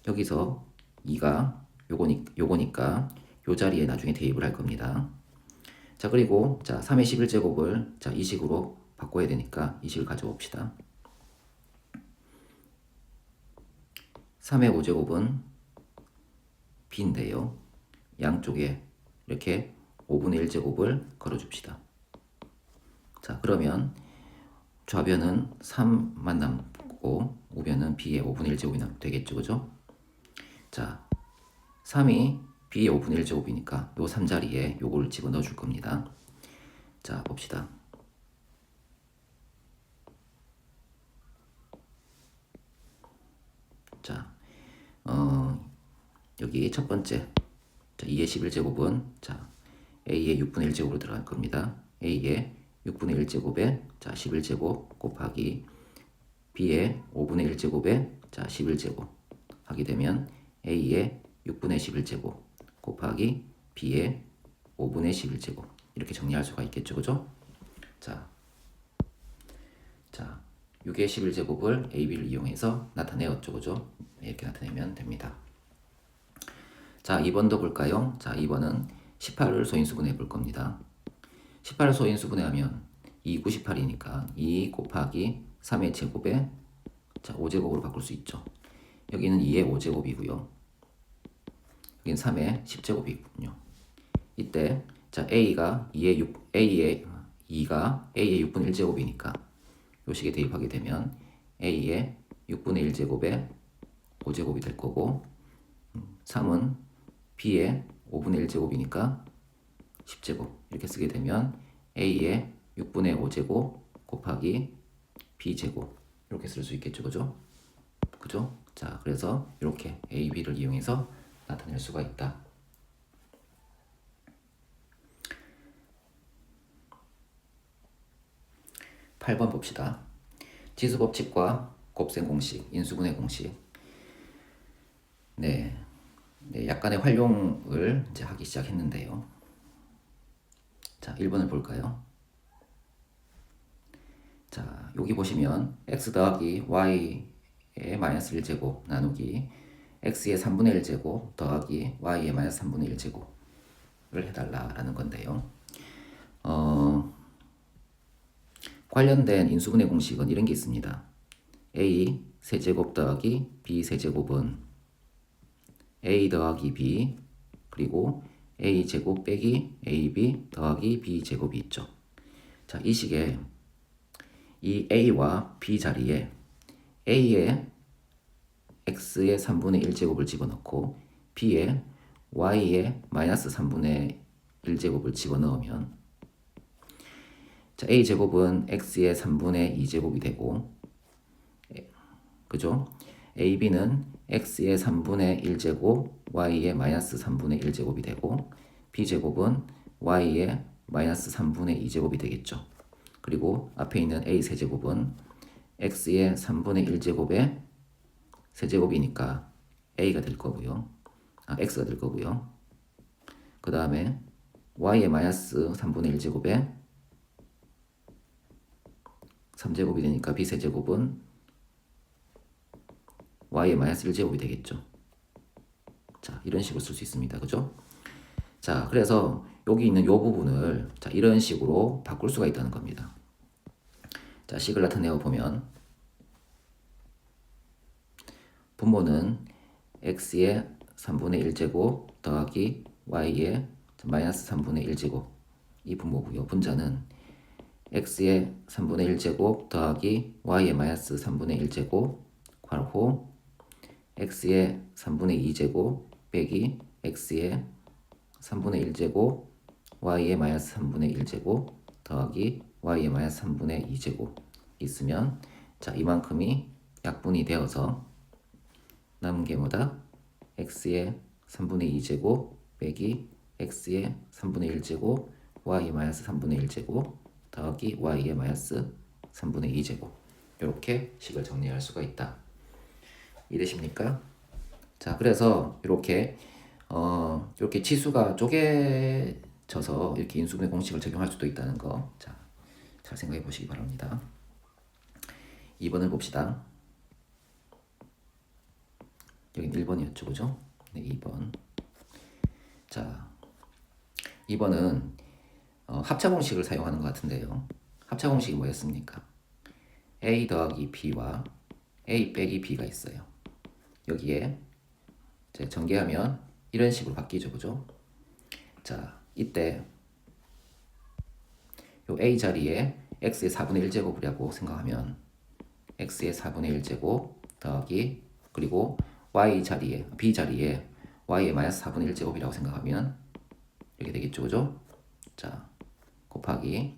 A: 여기서 2가 요거니까 요 자리에 나중에 대입을 할 겁니다. 자, 그리고 자 3의 11제곱을 자, 이 식으로 바꿔야 되니까 이 식을 가져옵시다. 3의 5제곱은 b인데요. 양쪽에 이렇게 5분의 1제곱을 걸어줍시다. 자, 그러면 좌변은 3만 남고 우변은 b의 5분의 1제곱이 되겠죠. 그죠? 자, 3이 b의 5분의 1제곱이니까 요 3자리에 요걸 집어넣어 줄 겁니다. 자, 봅시다. 자, 여기 첫 번째 자, 2의 11제곱은 자, a의 6분의 1제곱으로 들어갈 겁니다. a의 6분의 1제곱에 자, 11제곱 곱하기 b의 5분의 1제곱에 자, 11제곱 하게 되면 a의 6분의 11제곱 곱하기 b의 5분의 11제곱 이렇게 정리할 수가 있겠죠. 그죠? 자, 6의 11제곱을 ab를 이용해서 나타내었죠. 그죠? 이렇게 나타내면 됩니다. 자, 2번도 볼까요? 자, 2번은 18을 소인수분해 볼 겁니다. 18을 소인수분해하면 2, 9, 18이니까 2 곱하기 3의 제곱에 자, 5제곱으로 바꿀 수 있죠. 여기는 2의 5제곱이고요. 여기는 3의 10제곱이군요. 이때 자, a가 2의 6분의 1제곱이니까 요 식에 대입하게 되면 a의 6분의 1제곱에 5제곱이 될 거고 3은 b의 5분의 1제곱이니까 10제곱 이렇게 쓰게 되면 a의 6분의 5제곱 곱하기 b제곱 이렇게 쓸 수 있겠죠. 그죠? 그죠? 자, 그래서 이렇게 A, B를 이용해서 나타낼 수가 있다. 8번 봅시다. 지수법칙과 곱셈 공식, 인수분해 공식. 네, 약간의 활용을 이제 하기 시작했는데요. 자, 1번을 볼까요? 자, 여기 보시면 x 더하기 y의 마이너스 1제곱 나누기 x의 3분의 1제곱 더하기 y의 마이너스 3분의 1제곱을 해달라라는 건데요. 관련된 인수분해 공식은 이런 게 있습니다. a 세제곱 더하기 b 세제곱은 a 더하기 b 그리고 a 제곱 빼기 ab 더하기 b 제곱이 있죠. 자, 이 식에 이 a와 b 자리에 a의 x의 3분의 1제곱을 집어넣고 b의 y의 마이너스 3분의 1제곱을 집어넣으면 자, a 제곱은 x의 3분의 2제곱이 되고 그죠? ab는 x의 3분의 1제곱 y의 마이너스 3분의 1제곱이 되고 b제곱은 y의 마이너스 3분의 2제곱이 되겠죠. 그리고 앞에 있는 a 세제곱은 x의 3분의 1제곱의 세제곱이니까 a가 될 거고요. x가 될 거고요. 그 다음에 y의 마이너스 3분의 1제곱의 3제곱이 되니까 b 세제곱은 y의 마이너스 1제곱이 되겠죠. 자, 이런 식으로 쓸 수 있습니다. 그죠? 자, 그래서 여기 있는 이 부분을 자, 이런 식으로 바꿀 수가 있다는 겁니다. 자, 식을 나타내어 보면 분모는 x의 3분의 1제곱 더하기 y의 마이너스 3분의 1제곱 이 분모고요. 분자는 x의 3분의 1제곱 더하기 y의 마이너스 3분의 1제곱 괄호 x의 3분의 2제곱 빼기 x의 3분의 1제곱 y의 마이너스 3분의 1제곱 더하기 y의 마이너스 3분의 2제곱 있으면 자, 이만큼이 약분이 되어서 남은 게 뭐다? x의 3분의 2제곱 빼기 x의 3분의 1제곱 y의 마이너스 3분의 1제곱 더하기 y의 마이너스 3분의 2제곱 이렇게 식을 정리할 수가 있다. 이해되십니까? 자, 그래서 이렇게 이렇게 치수가 쪼개져서 이렇게 인수분해 공식을 적용할 수도 있다는 거. 자, 잘 생각해 보시기 바랍니다. 2번을 봅시다. 여기 1번이었죠, 그죠? 네, 2번. 자, 2번은 합차 공식을 사용하는 것 같은데요. 합차 공식이 뭐였습니까? a 더하기 b와 a 빼기 b가 있어요. 여기에 이제 전개하면 이런 식으로 바뀌죠, 그죠? 자, 이때 요 a 자리에 x의 4분의 1제곱이라고 생각하면 x의 4분의 1제곱 더하기 그리고 y 자리에 b 자리에 y의 마이너스 4분의 1제곱이라고 생각하면 이렇게 되겠죠, 그죠? 자, 곱하기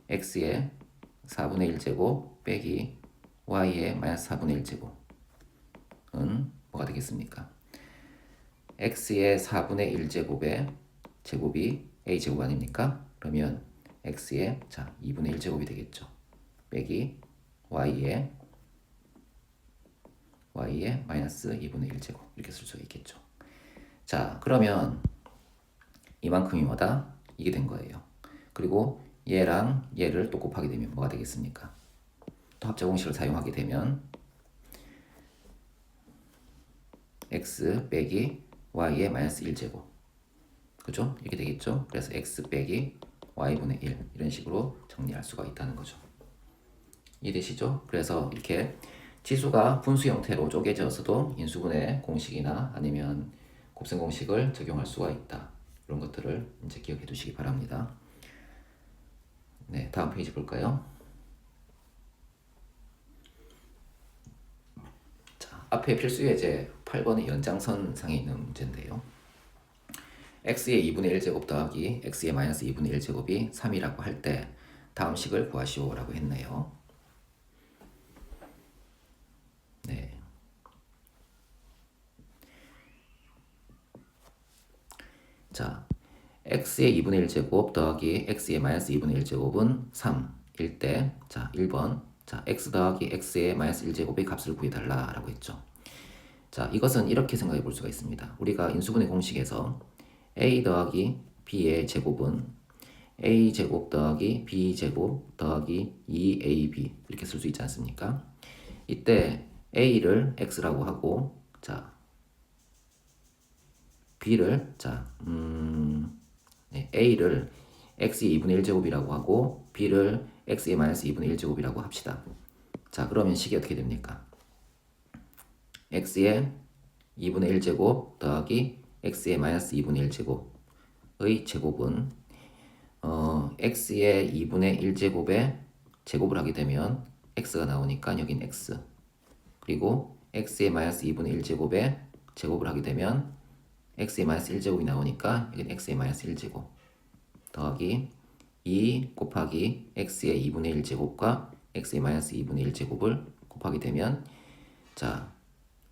A: x의 4분의 1제곱 빼기 y의 마이너스 4분의 1제곱은 뭐가 되겠습니까? x의 4분의 1제곱의 제곱이 a제곱 아닙니까? 그러면 x의 자 2분의 1제곱이 되겠죠. 빼기 y의 마이너스 2분의 1제곱 이렇게 쓸 수 있겠죠. 자, 그러면 이만큼이 뭐다? 이게 된 거예요. 그리고 얘랑 얘를 또 곱하게 되면 뭐가 되겠습니까? 또 합차 공식을 사용하게 되면 x 빼기 y의 마이너스 1제곱 그죠? 이렇게 되겠죠? 그래서 x 빼기 y분의 1 이런 식으로 정리할 수가 있다는 거죠. 이해되시죠? 그래서 이렇게 지수가 분수 형태로 쪼개져서도 인수분해 공식이나 아니면 곱셈 공식을 적용할 수가 있다. 이런 것들을 이제 기억해 두시기 바랍니다. 네, 다음 페이지 볼까요? 자, 앞에 필수 예제 8번의 연장선상에 있는 문제인데요. x의 2분의 1제곱 더하기 x의 마이너스 2분의 1제곱이 3이라고 할 때 다음 식을 구하시오라고 했네요. 네. 자, x의 2분의 1제곱 더하기 x의 마이너스 2분의 1제곱은 3일 때, 자, 1번. 자, x 더하기 x의 마이너스 1제곱의 값을 구해달라 라고 했죠. 자, 이것은 이렇게 생각해 볼 수가 있습니다. 우리가 인수분해 공식에서 a 더하기 b의 제곱은 a제곱 더하기 b제곱 더하기 2ab 이렇게 쓸 수 있지 않습니까? 이때 a를 x라고 하고, 자, b를, 자, 네, a를 x의 2분의 1제곱이라고 하고 b를 x의 마이너스 2분의 1제곱이라고 합시다. 자, 그러면 식이 어떻게 됩니까? x의 2분의 1제곱 더하기 x의 마이너스 2분의 1제곱의 제곱은 x의 2분의 1제곱에 제곱을 하게 되면 x가 나오니까 여긴 x, 그리고 x의 마이너스 2분의 1제곱에 제곱을 하게 되면 x의 마이너스 1제곱이 나오니까 여긴 x의 마이너스 1제곱 더하기 2 곱하기 x의 2분의 1제곱과 x의 마이너스 2분의 1제곱을 곱하게 되면, 자,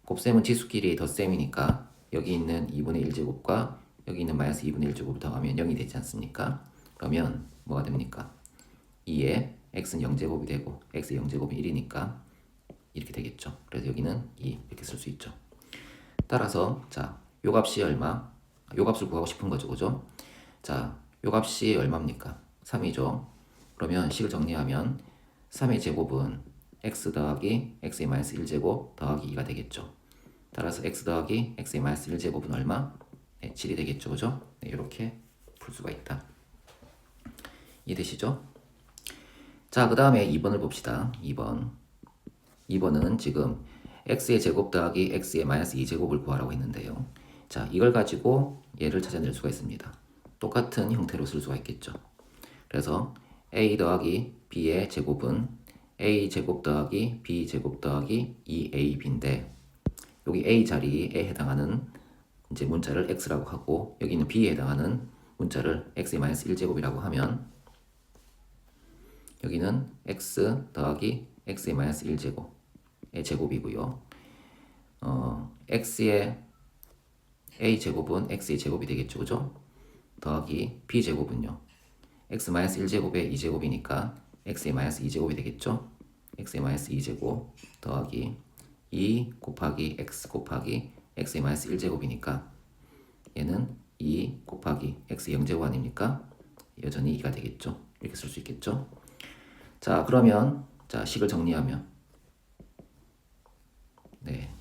A: 곱셈은 지수끼리 덧셈이니까 여기 있는 2분의 1제곱과 여기 있는 마이너스 2분의 1제곱을 더하면 0이 되지 않습니까? 그러면 뭐가 됩니까? 2에 x는 0제곱이 되고 x의 0제곱이 1이니까 이렇게 되겠죠. 그래서 여기는 2 이렇게 쓸 수 있죠. 따라서, 자, 요 값이 얼마? 요 값을 구하고 싶은 거죠, 그죠? 자, 요 값이 얼마입니까? 3이죠. 그러면 식을 정리하면 3의 제곱은 x 더하기 x의 마이너스 1제곱 더하기 2가 되겠죠. 따라서 x 더하기 x의 마이너스 1제곱은 얼마? 네, 7이 되겠죠, 그죠? 네, 이렇게 풀 수가 있다. 이해되시죠? 자, 그 다음에 2번을 봅시다. 2번은 지금 x의 제곱 더하기 x의 마이너스 2제곱을 구하라고 했는데요. 자, 이걸 가지고 얘를 찾아낼 수가 있습니다. 똑같은 형태로 쓸 수가 있겠죠. 그래서 a 더하기 b의 제곱은 a 제곱 더하기 b 제곱 더하기 2ab인데, 여기 a 자리에 해당하는 이제 문자를 x라고 하고 여기 있는 b에 해당하는 문자를 x의 마이너스 1제곱이라고 하면 여기는 x 더하기 x의 마이너스 1제곱의 제곱이고요. x의 a 제곱은 x의 제곱이 되겠죠, 그죠? 더하기 b 제곱은요, x 마이너스 1제곱의 2제곱이니까 x의 마이너스 2제곱이 되겠죠? x의 마이너스 2제곱 더하기 2 곱하기 x 곱하기 x의 마이너스 1제곱이니까 얘는 2 곱하기 x 0제곱 아닙니까? 여전히 2가 되겠죠? 이렇게 쓸 수 있겠죠? 자, 그러면, 자, 식을 정리하면, 네,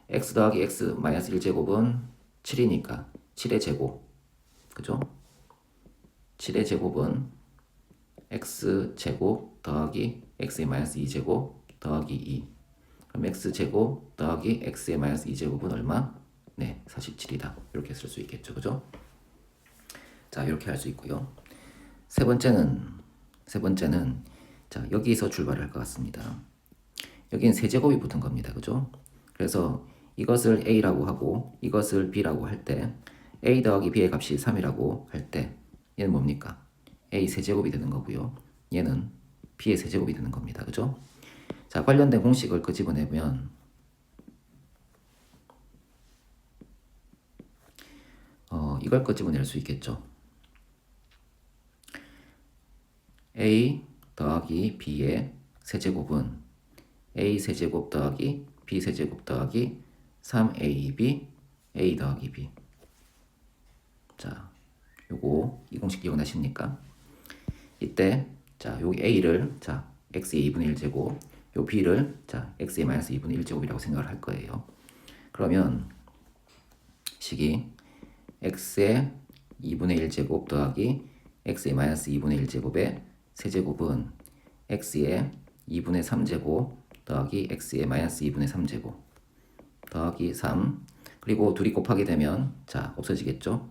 A: x 더하기 x 마이너스 1제곱은 7이니까 7의 제곱, 그죠? 7의 제곱은 x제곱 더하기 x의 마이너스 2제곱 더하기 2. 그럼 x제곱 더하기 x의 마이너스 2제곱은 얼마? 네, 47이다. 이렇게 쓸 수 있겠죠, 그죠? 자, 이렇게 할 수 있고요. 세 번째는 자, 여기서 출발을 할 것 같습니다. 여기는 세제곱이 붙은 겁니다, 그죠? 그래서 이것을 a라고 하고 이것을 b라고 할 때 a 더하기 b의 값이 3이라고 할 때 얘는 뭡니까? a 세제곱이 되는 거고요. 얘는 b의 세제곱이 되는 겁니다, 그죠? 자, 관련된 공식을 끄집어내면 이걸 끄집어낼 수 있겠죠. a 더하기 b의 세제곱은 a 세제곱 더하기 b 세제곱 더하기 3ab a 더하기 b. 자, 요거 이 공식 기억나십니까? 이때, 자, 여기 a를, 자, x의 2분의 1제곱, 요 b를, 자, x의 마이너스 2분의 1제곱이라고 생각을 할 거예요. 그러면 식이 x의 2분의 1제곱 더하기 x의 마이너스 2분의 1제곱의 세제곱은 x의 2분의 3제곱 더하기 x의 마이너스 2분의 3제곱 더하기 3, 그리고 둘이 곱하게 되면, 자, 없어지겠죠?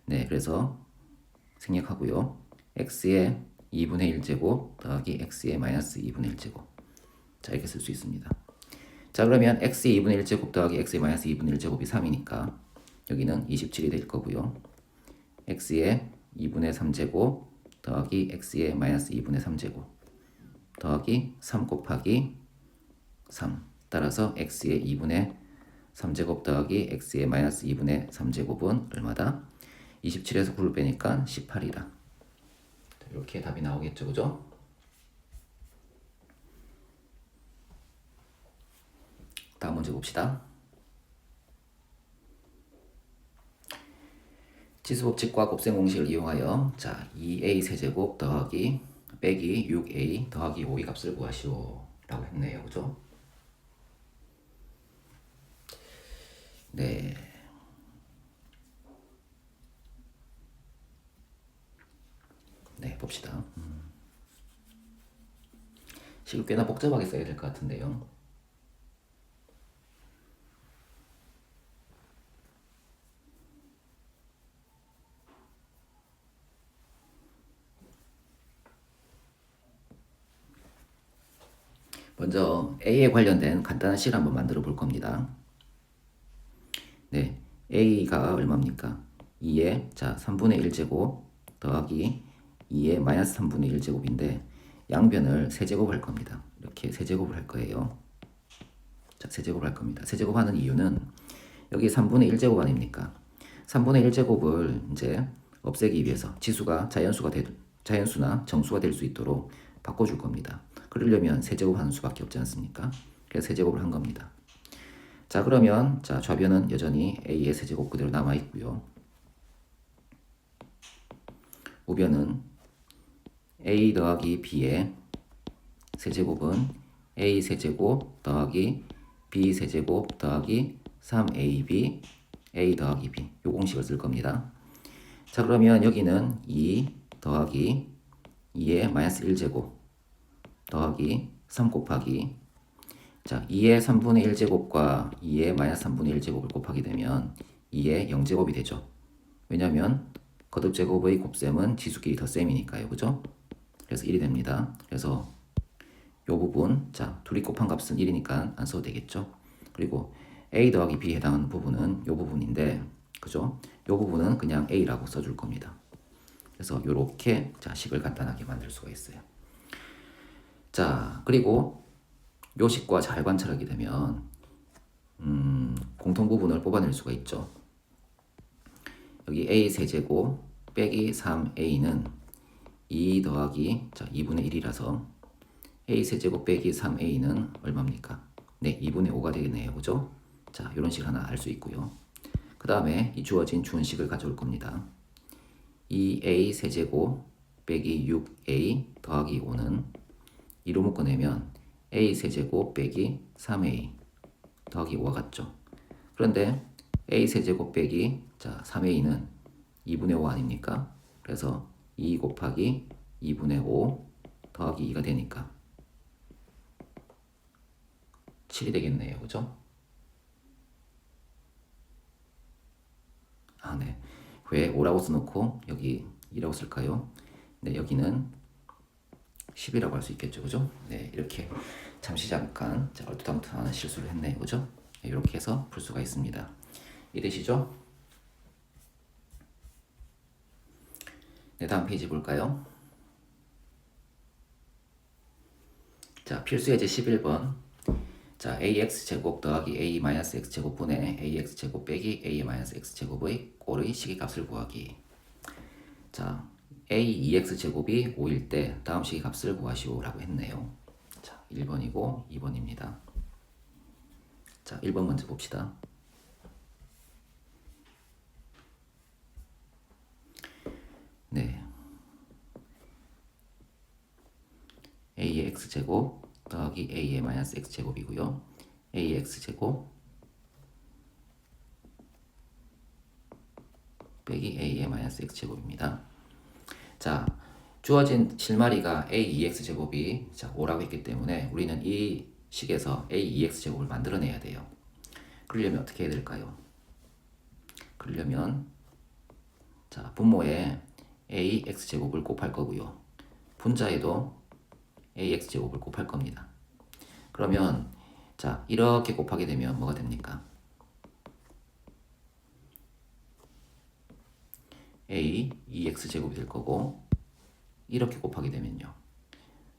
A: 네, 그래서 생략하고요. x의 2분의 1제곱 더하기 x의 마이너스 2분의 1제곱. 자, 이렇게 쓸 수 있습니다. 자, 그러면 x의 2분의 1제곱 더하기 x의 마이너스 2분의 1제곱이 3이니까 여기는 27이 될 거고요. x의 2분의 3제곱 더하기 x의 마이너스 2분의 3제곱 더하기 3 곱하기 3. 따라서 x의 2분의 3제곱 더하기 x의 마이너스 2분의 3제곱은 얼마다? 27에서 9를 빼니까 18이다. 이렇게 답이 나오겠죠, 그죠? 다음 문제 봅시다. 치수법칙과 곱셈 공식을 이용하여 2a 세제곱 더하기 빼기 6a 더하기 5의 값을 구하시오 라고 했네요, 그죠? 네. 네, 봅시다. 식을 꽤나 복잡하게 써야 될 것 같은데요. 먼저 A에 관련된 간단한 식을 한번 만들어 볼 겁니다. 네, A가 얼마입니까? 2의 3분의 1제곱 더하기 2의 마이너스 3분의 1제곱인데 양변을 세제곱할 겁니다. 이렇게 세제곱을 할 거예요. 세제곱을 할 겁니다. 세제곱하는 이유는 여기 3분의 1제곱 아닙니까? 3분의 1제곱을 이제 없애기 위해서 지수가 자연수나 정수가 될 수 있도록 바꿔줄 겁니다. 그러려면 세제곱하는 수밖에 없지 않습니까? 그래서 세제곱을 한 겁니다. 자, 그러면 좌변은 여전히 A의 세제곱 그대로 남아 있고요. 우변은 A 더하기 B의 세제곱은 A 세제곱 더하기 B 세제곱 더하기 3AB A 더하기 B 요 공식을 쓸 겁니다. 자, 그러면 여기는 2 더하기 2의 마이너스 1제곱 더하기 3 곱하기 2의 3분의 1제곱과 2의 마이너스 3분의 1제곱을 곱하게 되면 2의 0제곱이 되죠. 왜냐하면 거듭제곱의 곱셈은 지수끼리 덧셈이니까요. 그죠? 그래서 1이 됩니다. 그래서 요 부분, 둘이 곱한 값은 1이니까 안 써도 되겠죠. 그리고 A 더하기 B에 해당하는 부분은 요 부분인데, 그죠? 요 부분은 그냥 A라고 써줄 겁니다. 그래서 요렇게 식을 간단하게 만들 수가 있어요. 그리고 요 식과 잘 관찰하게 되면 공통 부분을 뽑아낼 수가 있죠. 여기 A 세제곱 빼기 3A는 2 더하기 2분의 1이라서 A 세제곱 빼기 3A는 얼마입니까? 네, 2분의 5가 되겠네요. 그죠? 이런 식 하나 알 수 있고요. 그 다음에 이 주어진 준식을 가져올 겁니다. 2A 세제곱 빼기 6A 더하기 5는 2로 묶어내면 A 세제곱 빼기 3A 더하기 5가 같죠. 그런데 A 세제곱 빼기 3A는 2분의 5 아닙니까? 그래서 2 곱하기 2분의 5 더하기 2가 되니까 7이 되겠네요. 그죠? 네. 왜 5라고 써놓고 여기 2라고 쓸까요? 네, 여기는 10이라고 할 수 있겠죠. 그죠? 네, 이렇게 잠시 잠깐 얼토당토하는 실수를 했네요. 그죠? 네, 이렇게 해서 풀 수가 있습니다. 이해되시죠? 네, 다음 페이지 볼까요? 필수 예제 11번. AX제곱 더하기 A-X제곱분의 AX제곱 빼기 A-X제곱의 꼴의 식이값을 구하기. A2X제곱이 5일 때 다음 식이값을 구하시오 라고 했네요. 1번이고 2번입니다. 1번 먼저 봅시다. 네. A의 X제곱 더하기 A의 마이너스 X제곱이고요. AX제곱 빼기 A의 마이너스 X제곱입니다. 주어진 실마리가 A2X제곱이 5라고 했기 때문에 우리는 이 식에서 A2X제곱을 만들어내야 돼요. 그러려면 어떻게 해야 될까요? 그러려면 분모에 AX제곱을 곱할 거고요. 분자에도 AX제곱을 곱할 겁니다. 그러면 이렇게 곱하게 되면 뭐가 됩니까? A 2X제곱이 될 거고 이렇게 곱하게 되면요.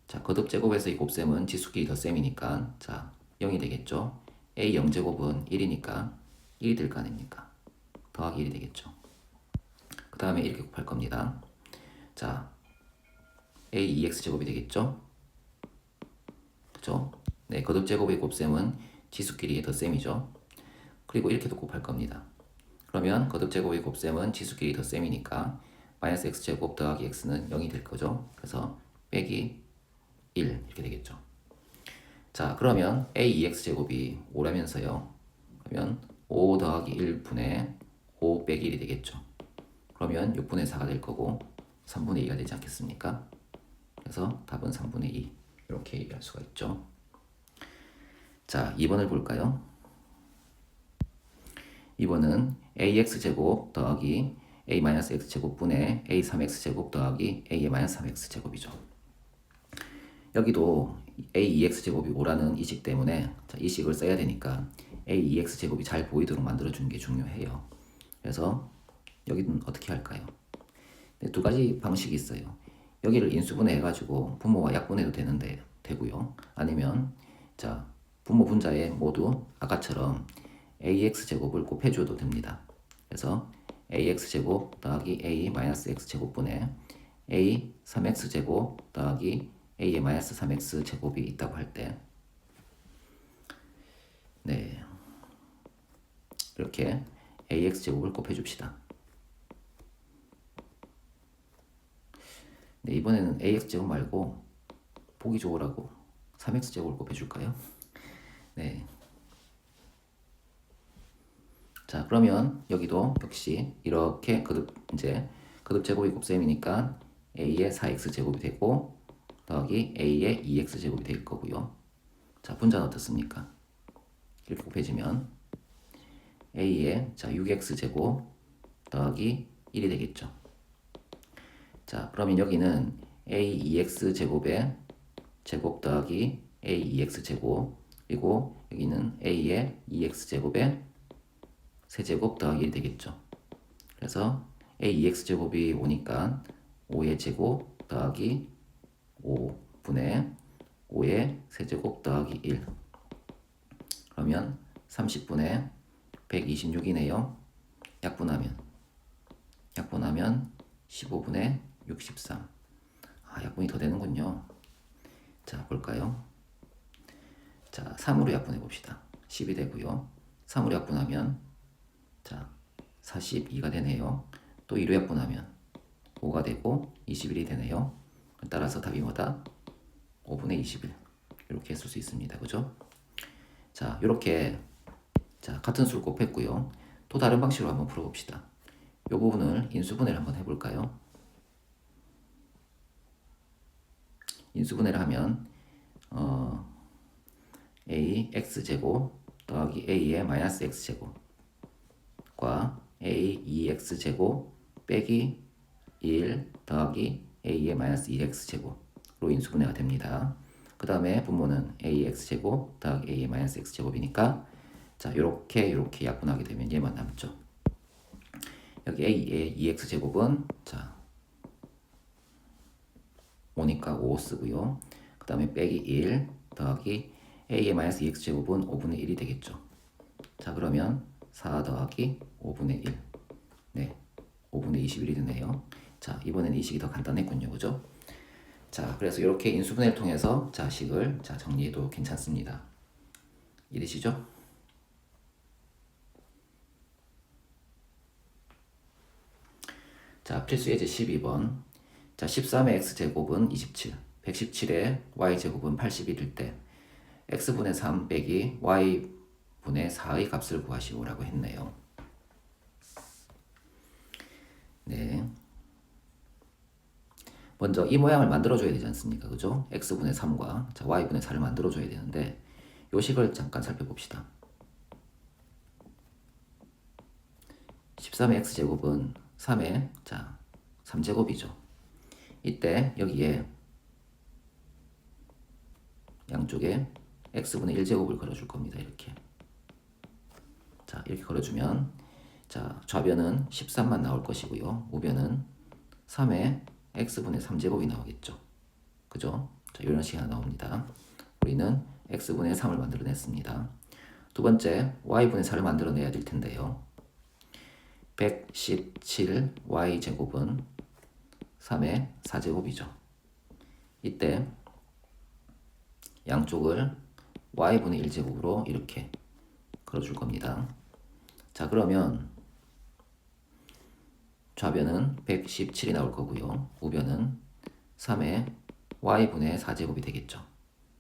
A: 거듭제곱에서 이 곱셈은 지수끼리 덧셈이니까 0이 되겠죠. A 0제곱은 1이니까 1이 될 거 아닙니까? 더하기 1이 되겠죠. 그 다음에 이렇게 곱할 겁니다. 자, AEX제곱이 되겠죠? 그죠? 네, 거듭제곱의 곱셈은 지수끼리의 덧셈이죠. 그리고 이렇게도 곱할 겁니다. 그러면 거듭제곱의 곱셈은 지수끼리 덧셈이니까 마이너스 x제곱 더하기 x는 0이 될 거죠. 그래서 빼기 1 이렇게 되겠죠. 자, 그러면 AEX제곱이 5라면서요. 그러면 5 더하기 1분의 5 빼기 1이 되겠죠. 그러면 6분의 4가 될 거고 3분의 2가 되지 않겠습니까? 그래서 답은 3분의 2 이렇게 얘기할 수가 있죠. 자, 2번을 볼까요? 2번은 AX제곱 더하기 A-X제곱분의 A3X제곱 더하기 A-3X제곱이죠. 여기도 A2X제곱이 5라는 이식 때문에 이 식을 써야 되니까 A2X제곱이 잘 보이도록 만들어주는 게 중요해요. 그래서 여기는 어떻게 할까요? 네, 두 가지 방식이 있어요. 여기를 인수분해 해가지고 분모와 약분해도 되고요. 아니면 자, 분모 분자에 모두 아까처럼 AX제곱을 곱해줘도 됩니다. 그래서 AX제곱 더하기 A-X제곱분의 A3X제곱 더하기 A-3X제곱이 있다고 할 때 네, 이렇게 AX제곱을 곱해줍시다. 네, 이번에는 AX제곱 말고 보기 좋으라고 3X제곱을 곱해줄까요? 네. 자, 그러면 여기도 역시 이렇게 거듭제곱이 곱셈이니까 A의 4X제곱이 되고 더하기 A의 2X제곱이 될 거고요. 자, 분자는 어떻습니까? 이렇게 곱해지면 A의 6X제곱 더하기 1이 되겠죠. 자, 그러면 여기는 A2X제곱의 제곱 더하기 A2X제곱 그리고 여기는 A의 2X제곱의 세제곱 더하기 1이 되겠죠. 그래서 A2X제곱이 5니까 5의 제곱 더하기 5분의 5의 세제곱 더하기 1 그러면 30분의 126이네요. 약분하면 15분의 63 약분이 더 되는군요. 자, 볼까요? 자, 3으로 약분해 봅시다. 10이 되고요. 3으로 약분하면 자, 42가 되네요. 또 2로 약분하면 5가 되고 21이 되네요. 따라서 답이 뭐다? 5분의 21 이렇게 쓸 수 있습니다. 그죠? 자, 이렇게 자, 같은 수를 곱했고요. 또 다른 방식으로 한번 풀어봅시다. 이 부분을 인수분해를 한번 해볼까요? 인수분해를 하면 A x제곱 더하기 A의 마이너스 x제곱과 A 2x제곱 빼기 1 더하기 A의 마이너스 2x제곱으로 인수분해가 됩니다. 그 다음에 분모는 AX제곱 더하기 A의 마이너스 x제곱이니까 자, 요렇게 약분하게 되면 얘만 남죠. 여기 A의 2x제곱은 자 5니까 5 쓰고요. 그 다음에 빼기 1 더하기 A의 마이너스 2x제곱은 5분의 1이 되겠죠. 자, 그러면 4 더하기 5분의 1 네, 5분의 21이 되네요. 자, 이번에는 이 식이 더 간단했군요. 그죠? 자, 그래서 이렇게 인수분해를 통해서 식을 정리해도 괜찮습니다. 이해되시죠? 자, 필수 예제 12번. 자, 13의 x제곱은 27, 117의 y제곱은 81일 때 x분의 3 빼기 y분의 4의 값을 구하시오라고 했네요. 네. 먼저 이 모양을 만들어줘야 되지 않습니까? 그죠? x분의 3과 y분의 4를 만들어줘야 되는데 요 식을 잠깐 살펴봅시다. 13의 x제곱은 3의 3제곱이죠. 이때 여기에 양쪽에 x분의 1제곱을 걸어줄 겁니다. 이렇게. 자, 이렇게 걸어주면 자, 좌변은 13만 나올 것이고요. 우변은 3의 x분의 3제곱이 나오겠죠. 그죠? 자, 이런 식이 하나 나옵니다. 우리는 x분의 3을 만들어냈습니다. 두 번째, y분의 4를 만들어내야 될 텐데요. 117y제곱은 3의 4제곱이죠. 이때 양쪽을 y분의 1제곱으로 이렇게 걸어줄 겁니다. 자, 그러면 좌변은 117이 나올 거고요. 우변은 3의 y분의 4제곱이 되겠죠.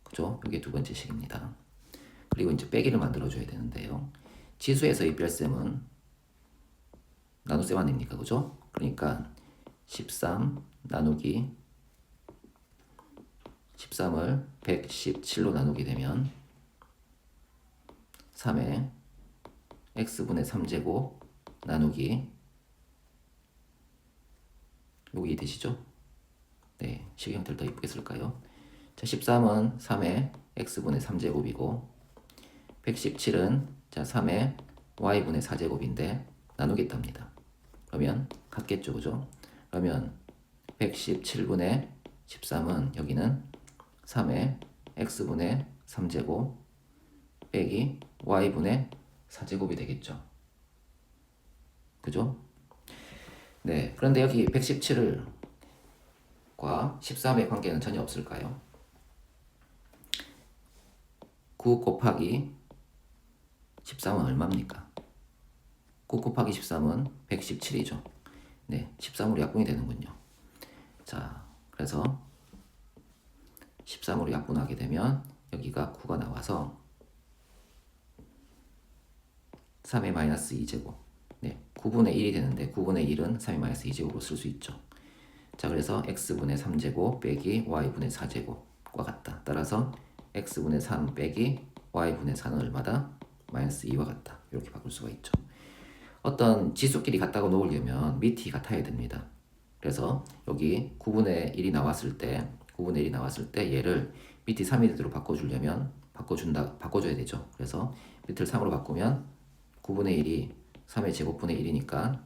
A: 그죠? 이게 두 번째 식입니다. 그리고 이제 빼기를 만들어줘야 되는데요. 지수에서의 별셈은 나눗셈 아닙니까? 그죠? 그러니까 13 나누기 13을 117로 나누게 되면 3의 x분의 3제곱 나누기 여기 되시죠? 네, 식 형태를 더 이쁘게 쓸까요? 자, 13은 3의 x분의 3제곱이고 117은 자 3의 y분의 4제곱인데 나누겠답니다. 그러면 같겠죠, 그죠? 그러면 117분의 13은 여기는 3의 x분의 3제곱 빼기 y분의 4제곱이 되겠죠. 그죠? 네, 그런데 여기 117과 13의 관계는 전혀 없을까요? 9 곱하기 13은 얼마입니까? 9 곱하기 13은 117이죠. 네, 13으로 약분이 되는군요. 자, 그래서 13으로 약분하게 되면 여기가 9가 나와서 3의 마이너스 2제곱. 네, 9분의 1이 되는데 9분의 1은 3의 마이너스 2제곱으로 쓸 수 있죠. 자, 그래서 x분의 3제곱 빼기 y분의 4제곱과 같다. 따라서 x분의 3 빼기 y분의 4는 얼마다? 마이너스 2와 같다. 이렇게 바꿀 수가 있죠. 어떤 지수끼리 같다고 놓으려면 밑이 같아야 됩니다. 그래서 여기 9분의 1이 나왔을 때 9분의 1이 나왔을 때 얘를 밑이 3이 되도록 바꿔주려면 바꿔줘야 되죠. 그래서 밑을 3으로 바꾸면 9분의 1이 3의 제곱분의 1이니까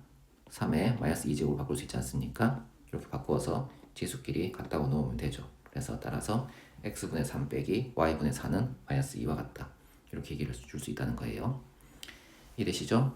A: 3의 마이너스 2제곱으로 바꿀 수 있지 않습니까? 이렇게 바꾸어서 지수끼리 같다고 놓으면 되죠. 그래서 따라서 x분의 3 빼기 y분의 4는 마이너스 2와 같다. 이렇게 얘기를 줄 수 있다는 거예요. 이해되시죠?